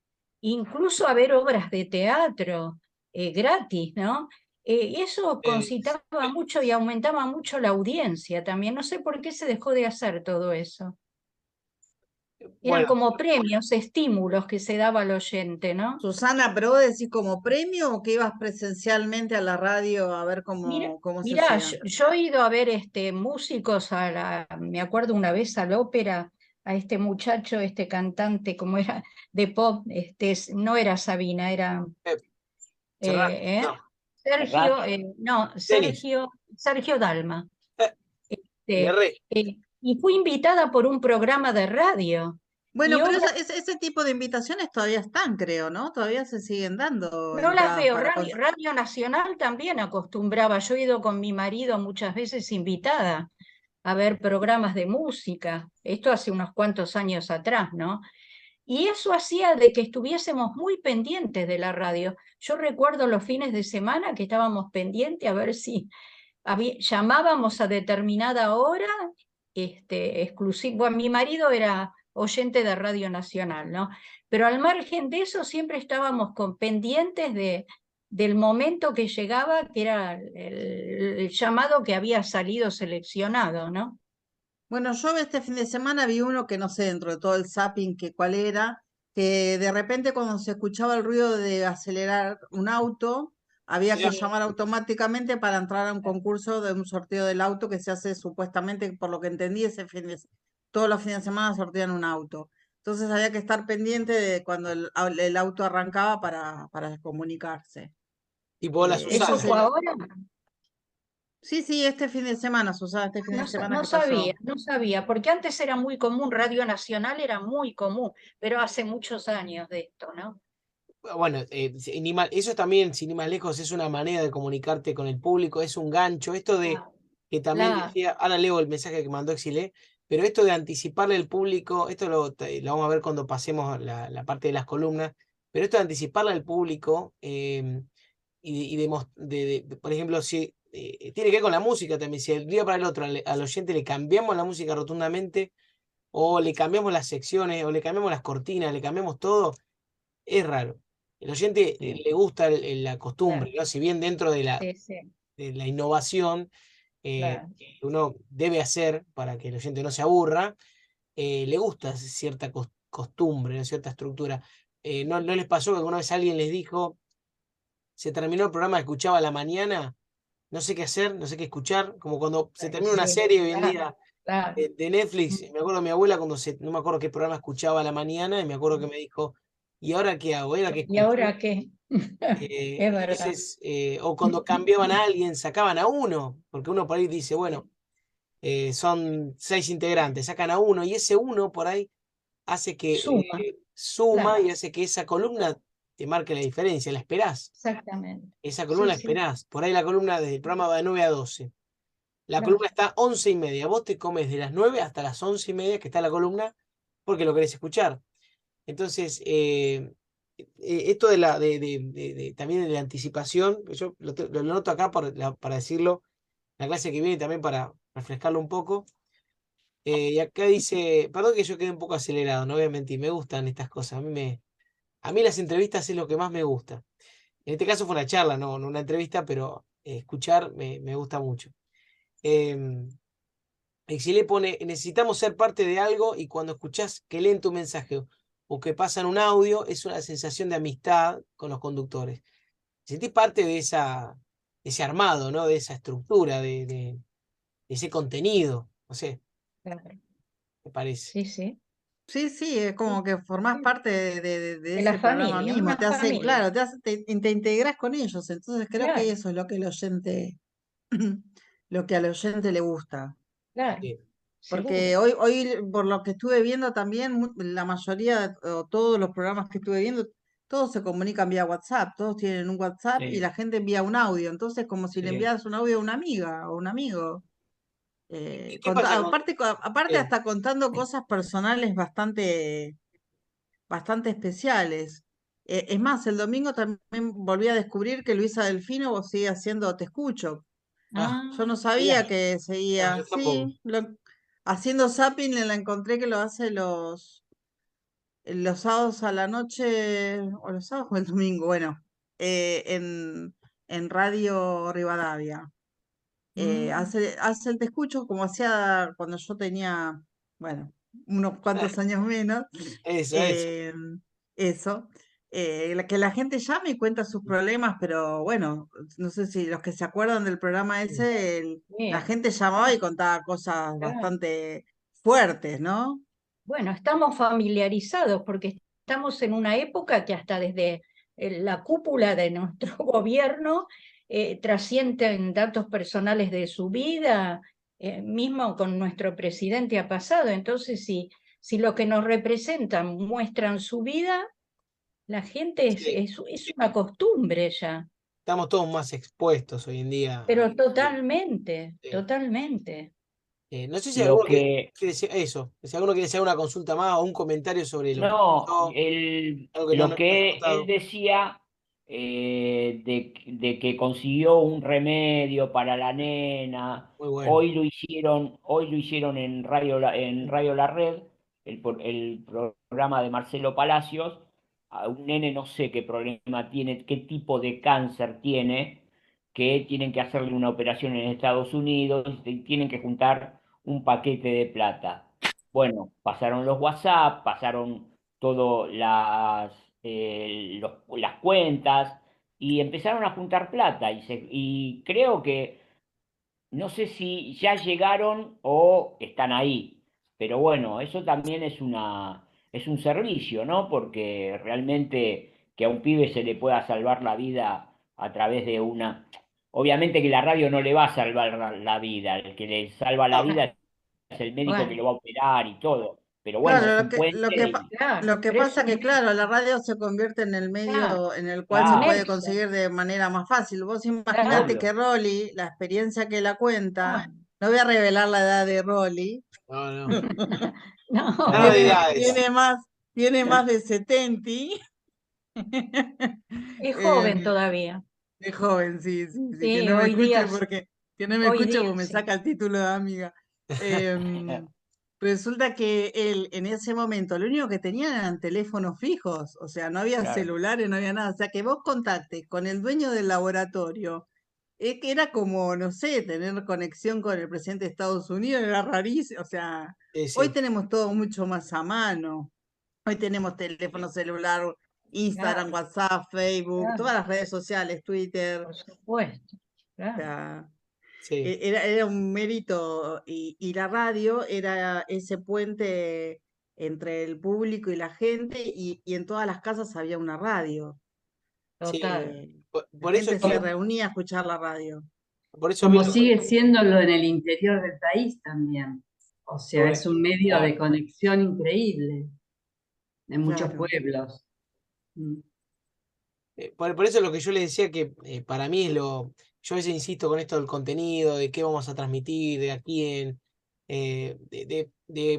incluso a ver obras de teatro gratis, ¿no? Eso eh, concitaba mucho y aumentaba mucho la audiencia también. No sé por qué se dejó de hacer todo eso. Eran bueno, como premios, estímulos que se daba al oyente, ¿no? Susana, pero vos decís como premio o que ibas presencialmente a la radio a ver Mira, cómo se mirá, hacían. yo he ido a ver músicos, me acuerdo una vez a la ópera, a este muchacho, este cantante, como era, de pop, no era Sabina, era eh, Serrat, ¿eh? no, Serrat. Sergio, no, Denis, Sergio Dalma. eh, le Este, erré. y fui invitada por un programa de radio. Y Bueno, pero obras ese tipo de invitaciones todavía están, creo, ¿no? Todavía se siguen dando no las entradas veo. para Radio Nacional también acostumbraba. Yo he ido con mi marido muchas veces invitada a ver programas de música. Esto hace unos cuantos años atrás, ¿no? Y eso hacía de que estuviésemos muy pendientes de la radio. Yo recuerdo los fines de semana que estábamos pendientes a ver si llamábamos a determinada hora, exclusivo. Bueno, mi marido era oyente de Radio Nacional, ¿no? Pero al margen de eso, siempre estábamos pendientes del momento que llegaba, que era el llamado que había salido seleccionado, ¿no? Bueno, yo este fin de semana vi uno que no sé dentro de todo el zapping que cuál era, que de repente cuando se escuchaba el ruido de acelerar un auto, había que Mirá, llamar automáticamente para entrar a un concurso de un sorteo del auto que se hace supuestamente, por lo que entendí, todos los fines de semana sortean un auto. Entonces había que estar pendiente de cuando el auto arrancaba para comunicarse. tipo la Eso ¿Eso Susana. fue sería. ahora? Sí, sí, este fin de semana, Susana, este fin de semana No que sabía, pasó. no sabía, porque antes era muy común, Radio Nacional era muy común, pero hace muchos años de esto, ¿no? Bueno, eso también, sin ir más lejos, es una manera de comunicarte con el público, es un gancho. Esto de Claro, que también claro, decía, ahora leo el mensaje que mandó Exilé, pero esto de anticiparle al público, esto lo vamos a ver cuando pasemos la parte de las columnas, pero esto de anticiparle al público por ejemplo, si tiene que ver con la música también, si el día para el otro al oyente le cambiamos la música rotundamente, o le cambiamos las secciones, o le cambiamos las cortinas, le cambiamos todo es raro. El oyente Sí, le gusta la claro, costumbre, ¿no? Si bien dentro sí, sí, de la innovación claro. que uno debe hacer para que el oyente no se aburra, le gusta cierta costumbre, ¿no? Cierta estructura. ¿No les pasó que alguna vez alguien les dijo, se terminó el programa, escuchaba a la mañana, no sé qué hacer, no sé qué escuchar, como cuando se termina una Sí, serie hoy en claro, día claro. de Netflix, me acuerdo de mi abuela cuando no me acuerdo qué programa escuchaba a la mañana, y me acuerdo que me dijo, ¿y ahora qué hago? ¿Era que ¿Y escucho? ahora qué? Es verdad. Entonces, o cuando cambiaban a alguien, sacaban a uno, porque uno por ahí dice, bueno, son 6 integrantes, sacan a uno, y ese uno por ahí hace que Suma, suma claro, y hace que esa columna te marque la diferencia, la esperás. exactamente. Esa columna Sí, la sí, esperás. Por ahí la columna desde el programa va de 9 a 12. La claro. columna está 11:30. Vos te comes de las 9 hasta las 11:30 que está la columna porque lo querés escuchar. Entonces, esto también de la anticipación, yo lo noto acá para decirlo, la clase que viene también para refrescarlo un poco. Y acá dice, perdón que yo quede un poco acelerado, no voy a mentir, me gustan estas cosas. A mí las entrevistas es lo que más me gusta. En este caso fue una charla, no una entrevista, pero escuchar me gusta mucho. Em, Exilé pone, necesitamos ser parte de algo y cuando escuchás que leen tu mensaje o que pasan un audio, es una sensación de amistad con los conductores. Sentís parte ese armado, ¿no? De esa estructura, de ese contenido. No sé, Claro. me parece. Sí, sí. Sí, sí, es como que formás Sí. parte de De la ese programa familia, mismo, una te hace, familia. claro, te integras con ellos, entonces creo que Claro, eso es lo que el oyente, lo que al oyente le gusta. claro, Sí. seguro. Porque hoy, por lo que estuve viendo también, la mayoría o todos los programas que estuve viendo, todos se comunican vía WhatsApp, todos tienen un WhatsApp y Sí, la gente envía un audio, entonces como si le sí. enviaras un audio a una amiga o un amigo. ¿Qué pasa con...? Aparte Sí. hasta contando cosas personales bastante especiales. Es más, el domingo también volví a descubrir que Luisa Delfino sigue haciendo Te Escucho. Ah, Yo no mirá. sabía que No, seguía, yo tampoco. sí, haciendo zapping la encontré que lo hace los sábados a la noche, o los sábados o el domingo, bueno, eh, en, en Radio Rivadavia. Mm, Hace el Te Escucho como hacía cuando yo tenía, bueno, unos cuantos años menos, Eso. eh, eso. Que la gente llame y cuenta sus problemas, pero bueno, no sé si los que se acuerdan del programa ese, la sí, gente llamaba y contaba cosas claro. bastante fuertes, ¿no? Bueno, estamos familiarizados porque estamos en una época que hasta desde la cúpula de nuestro gobierno trascienden datos personales de su vida, mismo con nuestro presidente ha pasado. Entonces, si lo que nos representan muestran su vida, la gente Sí. es una costumbre ya, Estamos todos más expuestos hoy en día pero sí, totalmente, sí. totalmente. No sé si Lo alguno que, quiere decir eso, si alguno quiere hacer una consulta más o un comentario sobre lo que no, pasó, algo que no lo nos haya que él contado. decía de que consiguió un remedio para la nena, Muy bueno. hoy lo hicieron en en Radio La Red, el programa de Marcelo Palacios, a un nene no sé qué problema tiene, qué tipo de cáncer tiene, que tienen que hacerle una operación en Estados Unidos y tienen que juntar un paquete de plata. Bueno, pasaron los WhatsApp, pasaron todas las cuentas y empezaron a juntar plata y creo que no sé si ya llegaron o están ahí, pero bueno, eso también es un servicio, ¿no? Porque realmente que a un pibe se le pueda salvar la vida a través de una... Obviamente que la radio no le va a salvar la vida, el que le salva la No, vida es el médico que Bueno, lo va a operar y todo, pero bueno, es Claro, un puente y... claro, lo que pero es pasa un que, claro, la radio se convierte en el claro, medio en el cual un se Claro, puede nexo, conseguir de manera más fácil. Vos imaginate claro. que obvio. Rolly, la experiencia que la cuenta, Ah, no voy a revelar la edad de Rolly, no. no, Nada No, de tiene, no, edades. tiene más, tiene más de 70. es joven Em, todavía. es joven, sí, sí, sí, Sí, hoy día, que no me hoy escuche día porque me sí. saca el título de amiga. Em, Resulta que él en ese momento lo único que tenía eran teléfonos fijos, o sea, no había claro. celulares, no había nada. O sea, que vos contactes con el dueño del laboratorio, que era como, no sé, tener conexión con el presidente de Estados Unidos, era rarísimo. O sea, Sí, hoy sí. tenemos todo mucho más a mano. Hoy tenemos teléfono celular, Instagram, Claro, WhatsApp, Facebook, claro, todas las redes sociales, Twitter. por supuesto, O claro. sea, Sí. era un mérito y la radio era ese puente entre el público y la gente y en todas las casas había una radio. Total. La Por eso gente es se que, reunía a escuchar la radio. por eso Como mismo, sigue siéndolo en el interior del país también. O sea, es un medio de Claro. conexión increíble en muchos Claro. pueblos. Mm. por eso es lo que yo le decía que para mí es lo. Yo a veces insisto con esto del contenido, de qué vamos a transmitir, de a quién, de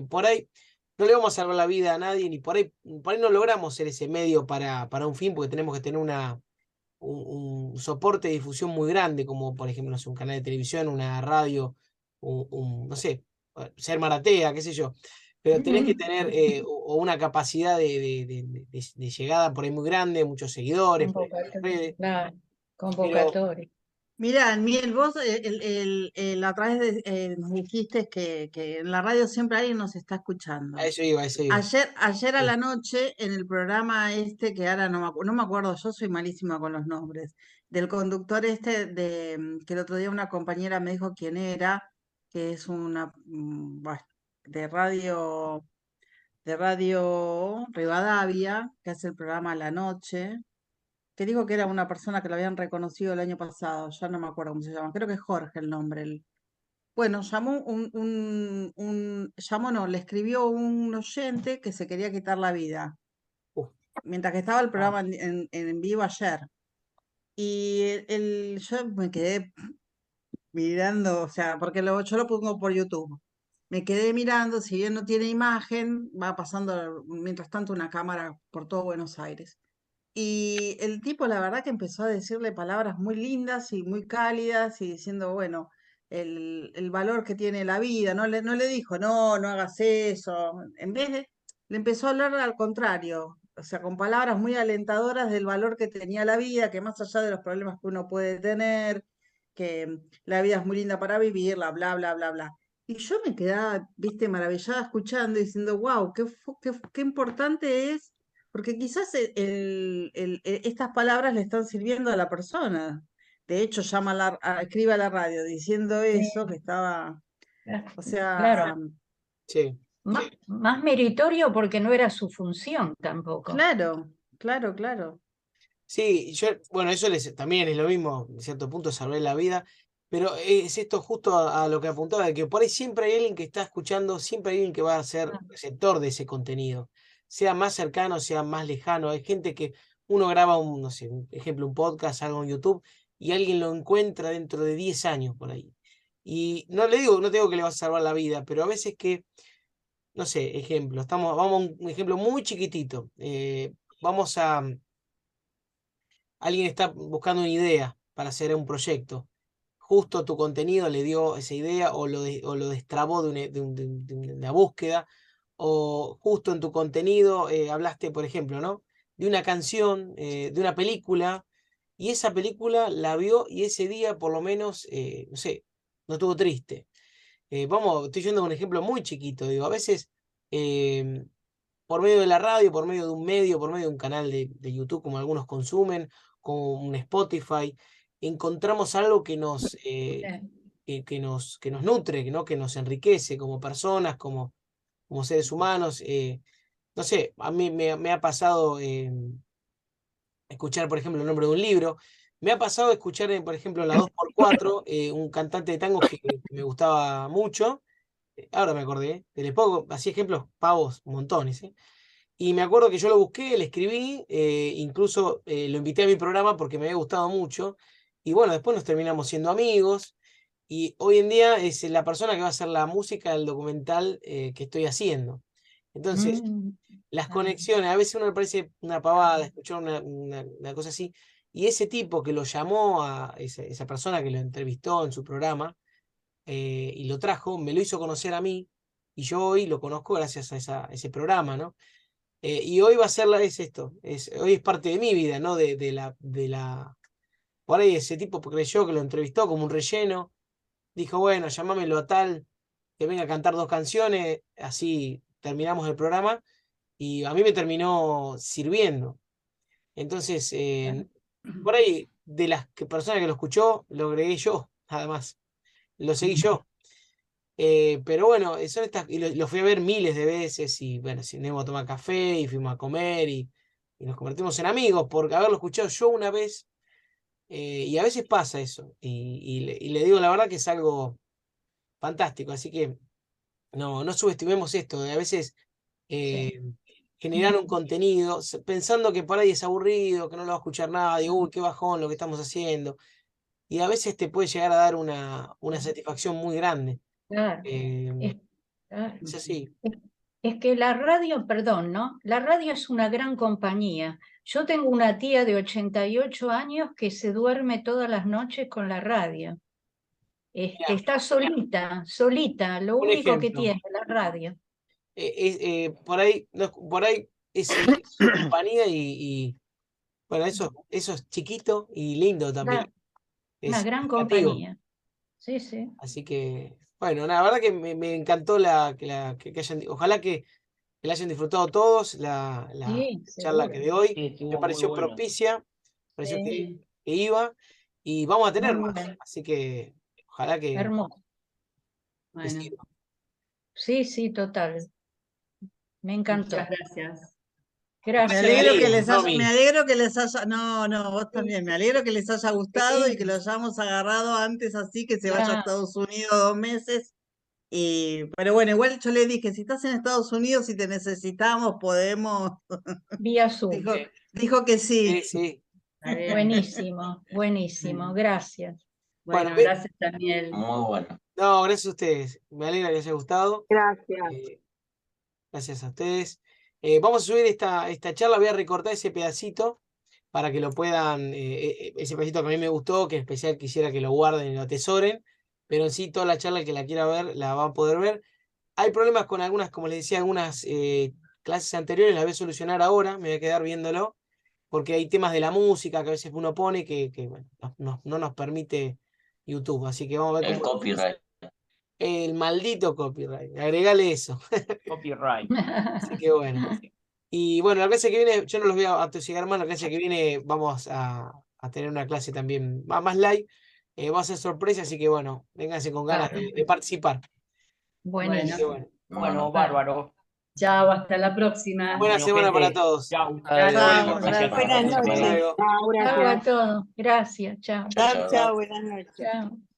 por ahí no le vamos a salvar la vida a nadie, ni por ahí no logramos ser ese medio para un fin, porque tenemos que tener un soporte de difusión muy grande, como por ejemplo, no sé, un canal de televisión, una radio, no sé, ser Maratea, qué sé yo. Pero tenés que tener o una capacidad de llegada por ahí muy grande, muchos seguidores por ahí en las Convocatoria, redes. claro, Pero convocatoria. Mirá, Miel, vos a través nos dijiste que en la radio siempre alguien nos está A escuchando. eso iba, a eso iba. Ayer a Sí. la noche, en el programa este, que ahora no me acuerdo, yo soy malísima con los nombres, del conductor este, que el otro día una compañera me dijo quién era, que es una, bueno, de radio Rivadavia, que hace el programa a la noche, que dijo que era una persona que lo habían reconocido el año pasado, ya no me acuerdo cómo se llama, creo que es Jorge el nombre. Bueno, llamó llamó no, le escribió un oyente que se quería quitar la vida, Uf, mientras que estaba el Ah, programa en vivo ayer. Y yo me quedé mirando, o sea, porque yo lo pongo por YouTube. Me quedé mirando, si bien no tiene imagen, va pasando mientras tanto una cámara por todo Buenos Aires. Y el tipo, la verdad que empezó a decirle palabras muy lindas y muy cálidas y diciendo, bueno, el valor que tiene la vida. No le dijo, no hagas eso. En vez de, le empezó a hablar al contrario, o sea, con palabras muy alentadoras del valor que tenía la vida, que más allá de los problemas que uno puede tener, que la vida es muy linda para vivirla, bla, bla, bla, bla. Y yo me quedaba, viste, maravillada escuchando y diciendo, wow, qué importante es porque quizás estas palabras le están sirviendo a la persona. De hecho, escribe a la radio diciendo eso, que estaba, o sea, claro, sí. más meritorio porque no era su función tampoco. claro, claro, claro. Sí, bueno, eso también es lo mismo, en cierto punto, salvar la vida, pero es esto justo a lo que apuntaba, de que por ahí siempre hay alguien que está escuchando, siempre hay alguien que va a ser Ah, receptor de ese contenido, sea más cercano, sea más lejano. Hay gente que uno graba no sé, un ejemplo, un podcast, algo en YouTube, y alguien lo encuentra dentro de 10 años por ahí. Y no te digo que le vas a salvar la vida, pero a veces que, no sé, ejemplo, vamos a un ejemplo muy chiquitito. Vamos a Alguien está buscando una idea para hacer un proyecto. Justo tu contenido le dio esa idea o lo destrabó de una búsqueda. O justo en tu contenido hablaste, por ejemplo, ¿no? De una canción, de una película, y esa película la vio y ese día por lo menos, no sé, no estuvo triste. Estoy yendo a un ejemplo muy chiquito, digo, a veces eh, por medio de la radio, por medio de un medio, por medio de un canal de YouTube, como algunos consumen, como un Spotify, encontramos algo que nos nutre, ¿no? Que nos enriquece como personas, como seres humanos. No sé, a mí me ha pasado escuchar, por ejemplo, el nombre de un libro. Me ha pasado escuchar, por ejemplo, en la 2x4, un cantante de tangos que me gustaba mucho. Ahora me acordé, les pongo así ejemplos pavos, montones, ¿eh? Y me acuerdo que yo lo busqué, le escribí, incluso lo invité a mi programa porque me había gustado mucho. Y bueno, después nos terminamos siendo amigos. Y hoy en día es la persona que va a hacer la música del documental que estoy haciendo. Entonces, mm, las ah, conexiones, a veces uno le parece una pavada escuchar una cosa así. Y ese tipo que lo llamó a esa persona que lo entrevistó en su programa y lo trajo, me lo hizo conocer a mí. Y yo hoy lo conozco gracias a ese programa, ¿no? Y hoy va a ser es esto, hoy es parte de mi vida, ¿no? Por ahí ese tipo creyó que lo entrevistó como un relleno, dijo, bueno, llamámelo a tal, que venga a cantar 2 canciones, así terminamos el programa, y a mí me terminó sirviendo. Entonces, por ahí, de las personas que lo escuchó, lo agregué yo, además, lo seguí yo. Pero bueno, son estas, y lo fui a ver miles de veces y bueno, si nos íbamos a tomar café y fuimos a comer y nos convertimos en amigos por haberlo escuchado yo una vez y a veces pasa eso y le digo la verdad que es algo fantástico, así que no subestimemos esto, de a veces sí, eh, generar un contenido pensando que por ahí es aburrido, que no lo va a escuchar nadie, uy, qué bajón lo que estamos haciendo y a veces te puede llegar a dar una satisfacción muy grande. claro. Eh, Es, claro. es así. Es- es que la radio, perdón, ¿no? La radio es una gran compañía. Yo tengo una tía de 88 años que se duerme todas las noches con la radio. Está solita, solita, lo Un único que ejemplo, tiene la radio. por ahí, por ahí es su compañía bueno, eso es chiquito y lindo también. Claro, Una es gran significativo. compañía. Sí, sí. Así que, bueno, la verdad que me encantó que hayan, ojalá que la hayan disfrutado todos, la Sí, charla que seguro. de hoy. Sí, Me estuvo muy pareció bueno. propicia, me pareció Sí, que iba, y vamos a tener muy más. bueno. Así que ojalá que Hermoso. Bueno, sirva. Sí, sí, total. Me encantó. muchas gracias. Me Gracias. alegro que Darío, les no a haya, mí. me alegro que les haya, no, vos también, me alegro que les haya gustado y que Sí, lo hayamos agarrado antes así, que se vaya a claro, Estados Unidos 2 meses. Pero bueno, igual yo le dije, si estás en Estados Unidos y te necesitamos, podemos. vía Zoom. Dijo, dijo que Sí, sí. sí. Está bien. Buenísimo, buenísimo. Bueno, Gracias. Bueno, bueno, gracias, Daniel. Muy bueno. no, gracias a ustedes. Me alegra que les haya gustado. Gracias. Gracias a ustedes. Vamos a subir esta charla, voy a recortar ese pedacito para que lo puedan, ese pedacito que a mí me gustó, que en especial quisiera que lo guarden y lo atesoren, pero en sí toda la charla, el que la quiera ver, la va a poder ver. Hay problemas con algunas, como les decía, algunas clases anteriores, las voy a solucionar ahora, me voy a quedar viéndolo, porque hay temas de la música que a veces uno pone que bueno, no nos permite YouTube, así que vamos a ver El cómo... copyright. El maldito copyright, agregale eso. Copyright. Así que bueno. Y bueno, la clase que viene, yo no los voy a atosigar más, la clase que viene vamos a tener una clase también más light. Va a ser sorpresa, así que bueno, vénganse con ganas de participar. Así Bueno, que bueno, Bueno, bárbaro. chao, hasta la próxima. buena Bueno, semana para gente, todos. chau. Adiós. Chao, Gracias. gracias. Buenas Hasta noches. luego. Chao, Chao a gracias. todos. Gracias. Chao. Chao, chao. Buenas noches. Chao.